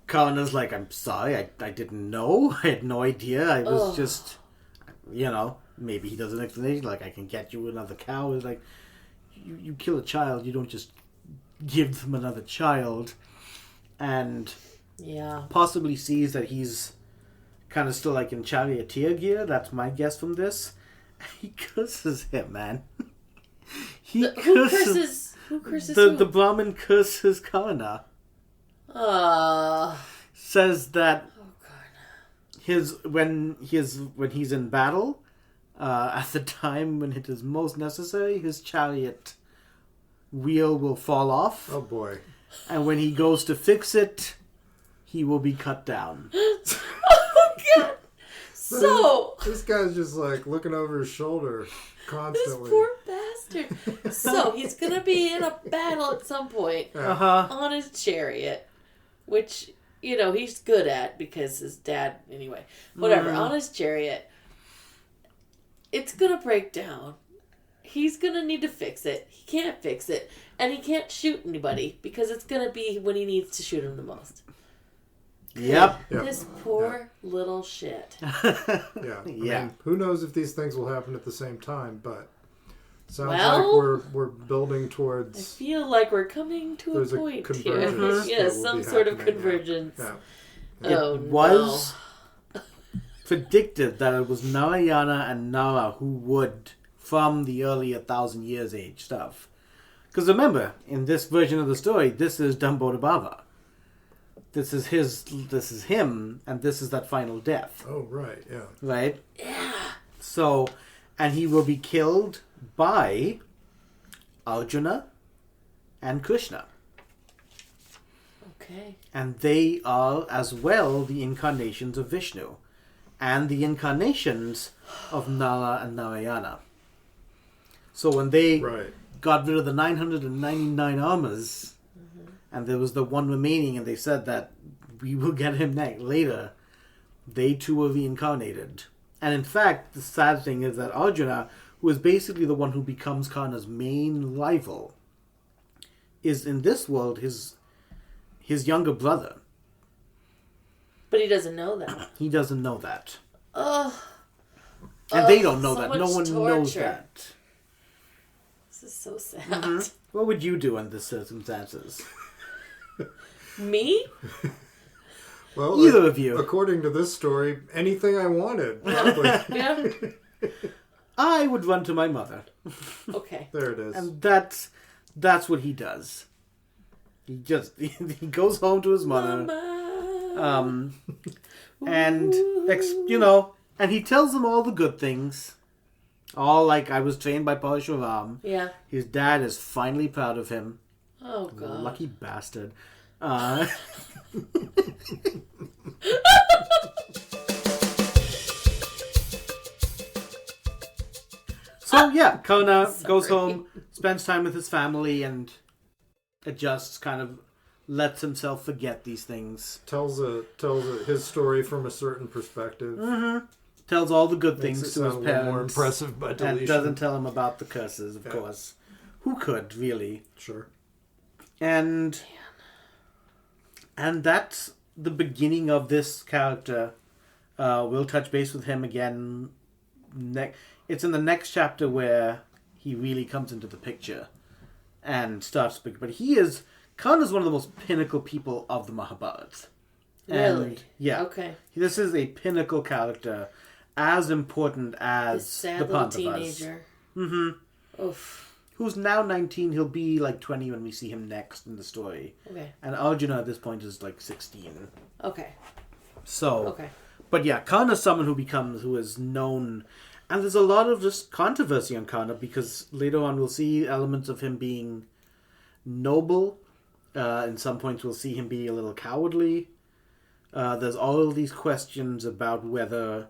Karna's like, I'm sorry, I didn't know. I had no idea. I was just, maybe he does an explanation like, I can get you another cow. It's like, you kill a child, you don't just give them another child. And Yeah. possibly sees that he's kind of still like in charioteer gear. That's my guess from this. He curses him, man. Who curses who? The Brahmin curses Karna. Says that when he's in battle, at the time when it is most necessary, his chariot wheel will fall off. Oh boy. And when he goes to fix it, he will be cut down. Oh god. So this guy's just like looking over his shoulder this constantly. poor bastard. So he's gonna be in a battle at some point on his chariot, which he's good at because his dad. Anyway, whatever. On his chariot, it's gonna break down. He's gonna need to fix it. He can't fix it, and he can't shoot anybody because it's gonna be when he needs to shoot him the most. Yep. This poor little shit. Yeah. I Yeah. mean, who knows if these things will happen at the same time, but sounds Well, like we're building I towards feel like we're coming to there's a a point here. convergence. Yeah, that will some be sort of happening, convergence. Yeah. Oh, It was predicted that it was Narayana and Nara who would, from the early 1,000 years age stuff. Because remember, in this version of the story, this is Dambodabhava. This is him, and this is that final death. Oh right, yeah. Right? Yeah. So, and he will be killed by Arjuna and Krishna. Okay. And they are as well the incarnations of Vishnu and the incarnations of Nara and Narayana. So when they got rid of the 999 armors and there was the one remaining and they said that we will get him later, they too were reincarnated. And in fact, the sad thing is that Arjuna, who is basically the one who becomes Karna's main rival, is in this world his younger brother. But he doesn't know that. He doesn't know that. Ugh. And they don't know so that. much No one knows torture. that. This is so sad. Mm-hmm. What would you do under circumstances? Me? Well, Either of you. According to this story, anything I wanted. Probably. Yeah. I would run to my mother. Okay. There it is. And that's what he does. He goes home to his mother. Mama. And and he tells them all the good things. All like, I was trained by Parashuram. Yeah. His dad is finally proud of him. Oh god. Lucky bastard. So yeah, Karna goes home, spends time with his family, and adjusts, kind of lets himself forget these things. tells his story from a certain perspective. Mm-hmm. tells all the good Makes things it to his sound a little more parents. impressive by deletion. And doesn't tell him about the curses, of course. Who could, really? Sure. And that's the beginning of this character. We'll touch base with him again. It's in the next chapter where he really comes into the picture and starts speaking. But Karna is one of the most pinnacle people of the Mahabharata. Really? And, yeah. Okay. This is a pinnacle character, as important as This sad the little Pandavas. teenager. Mm-hmm. Oof. Who's now 19. He'll be like 20 when we see him next in the story. Okay. And Arjuna at this point is like 16. Okay. So, Okay. But yeah, Karna is someone who is known, and there's a lot of just controversy on Karna because later on we'll see elements of him being noble. In some points we'll see him be a little cowardly. There's all these questions about whether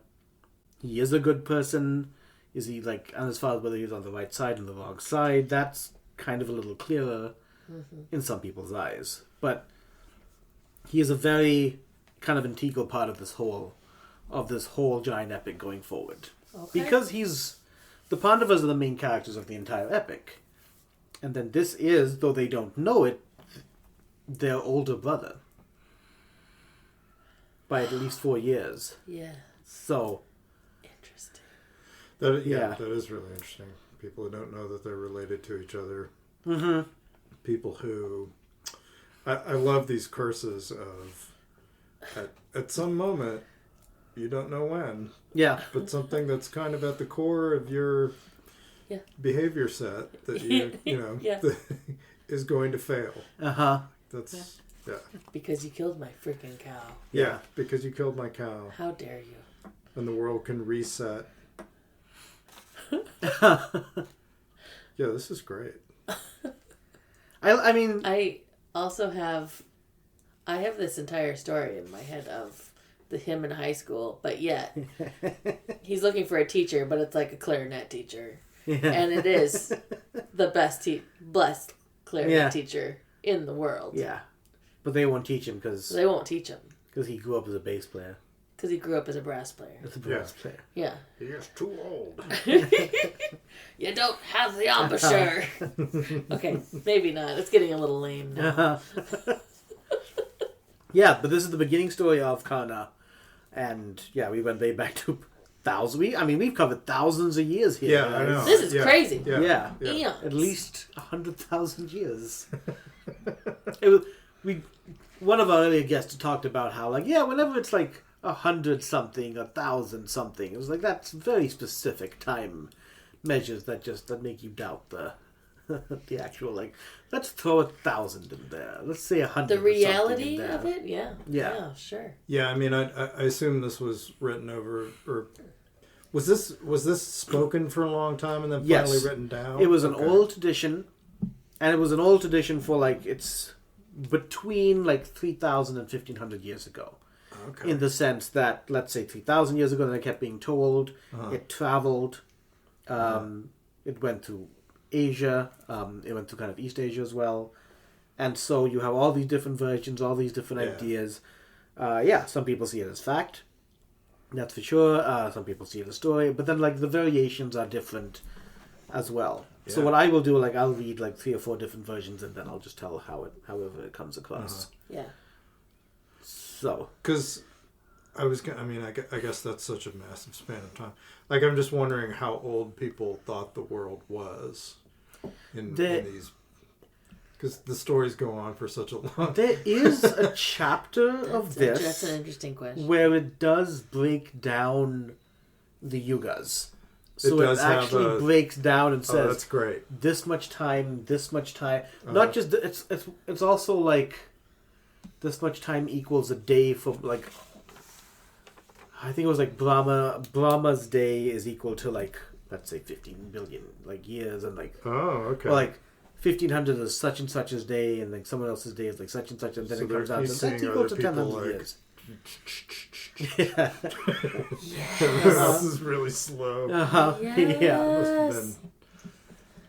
he is a good person. Is he and as far as whether he's on the right side and the wrong side, that's kind of a little clearer in some people's eyes. But he is a very kind of integral part of this whole giant epic going forward. Okay. Because the Pandavas are the main characters of the entire epic. And then this is, though they don't know it, their older brother. By at least 4 years. Yeah. So. Interesting. That is really interesting. People who don't know that they're related to each other. Mm-hmm. People who... I love these curses of... At some moment, you don't know when. Yeah. But something that's kind of at the core of your behavior set that that is going to fail. Uh-huh. That's... Yeah. Because you killed my freaking cow. Yeah, because you killed my cow. How dare you? And the world can reset. Yeah, this is great. I also have this entire story in my head of him in high school, but yet he's looking for a teacher, but it's like a clarinet teacher. Yeah. And it is the best blessed clarinet teacher in the world. Yeah. But they won't teach him because... They won't teach him. Because he grew up as a bass player. Because he grew up as a brass player. As a brass player. Yeah. He is too old. You don't have the embouchure. Okay, maybe not. It's getting a little lame now. Yeah, but this is the beginning story of Karna. And, yeah, we went way back to thousands. We've covered thousands of years here. Yeah, I know. This is crazy. Yeah. At least 100,000 years. One of our earlier guests talked about how, whenever it's 100 something, 1,000 something, it was that's very specific time measures that make you doubt the actual let's throw 1,000 in there. Let's say 100. The reality of it, yeah, sure. Yeah, I assume this was written over, or was this spoken for a long time and then finally written down? It was an old tradition, and it was an old tradition for it's between 3,000 and 1,500 years ago. Okay. In the sense that, let's say 3,000 years ago, then it kept being told, it traveled, it went to Asia, it went to kind of East Asia as well, and so you have all these different versions, all these different ideas. Some people see it as fact, that's for sure. Some people see it as story, but then the variations are different as well. Yeah. So what I will do, I'll read 3 or 4 different versions, and then I'll just tell however it comes across. Yeah. So, because I guess that's such a massive span of time. I'm just wondering how old people thought the world was in these, because the stories go on for such a long. There is a chapter of this. That's an interesting question. Where it does break down the yugas. So it actually breaks down and says, that's great. This much time. Not just it's also this much time equals a day for I think it was Brahma's day is equal to let's say 15 billion years, and oh, okay. Or 1,500 is such and such as day, and someone else's day is such and such, and then it goes down to that's equal to 10,000 years. Yeah. This is really slow. Yes. Yeah.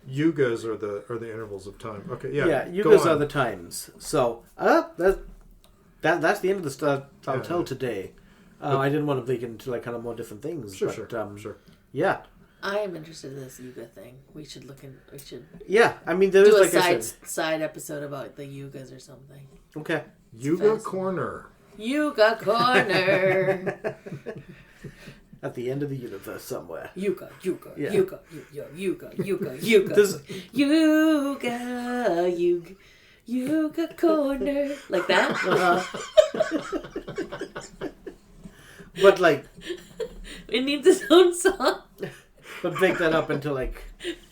Yugas are the intervals of time. Okay, yeah. Yeah, yugas are the times. So that's the end of the stuff I'll tell today. I didn't want to break into like kind of more different things. Sure, but, sure. Yeah. I am interested in this yuga thing. We should look in. We should. Yeah, I mean, there do is a like side episode about the yugas or something. Okay. Yuga Corner. Yuga corner. At the end of the universe somewhere. Yuga, Yeah. yuga, yuga corner. Like that? But like... It needs its own song. But break that up into like...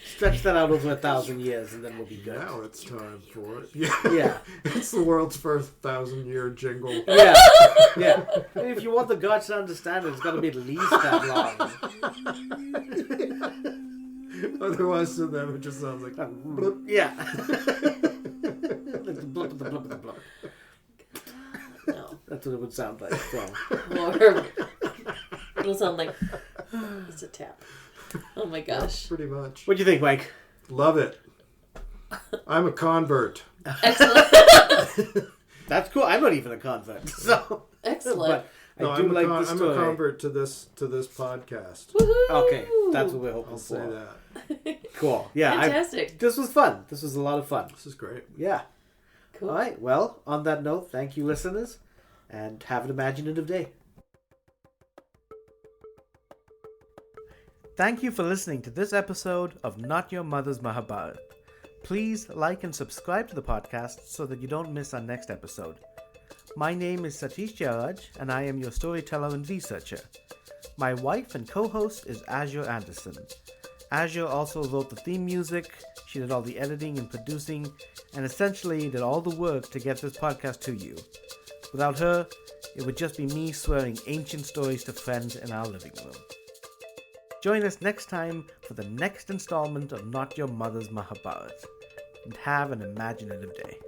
Stretch that out over 1,000 years and then we'll be good. Now it's time for it. Yeah. It's the world's first 1,000-year jingle. Yeah. Yeah. I mean, if you want the gods to understand it, it's got to be at least that long. Otherwise, to them, it just sounds like... bloop. Yeah. Blub, blub, blub, blub. No. That's what it would sound like. So. Or it'll sound like it's a tap. Oh my gosh. Pretty much. What do you think, Mike? Love it. I'm a convert. Excellent. That's cool. I'm not even a convert. So. Excellent. But No, I do like the I'm story. a convert to this podcast. Woohoo! Okay, that's what we're hoping I'll for. say that. Cool. Yeah. Fantastic. This was fun. This was a lot of fun. This is great. Yeah. Cool. All right. Well, on that note, thank you, listeners, and have an imaginative day. Thank you for listening to this episode of Not Your Mother's Mahabharat. Please like and subscribe to the podcast so that you don't miss our next episode. My name is Satish Jayaraj, and I am your storyteller and researcher. My wife and co-host is Azure Anderson. Azure also wrote the theme music, she did all the editing and producing, and essentially did all the work to get this podcast to you. Without her, it would just be me swearing ancient stories to friends in our living room. Join us next time for the next installment of Not Your Mother's Mahabharat, and have an imaginative day.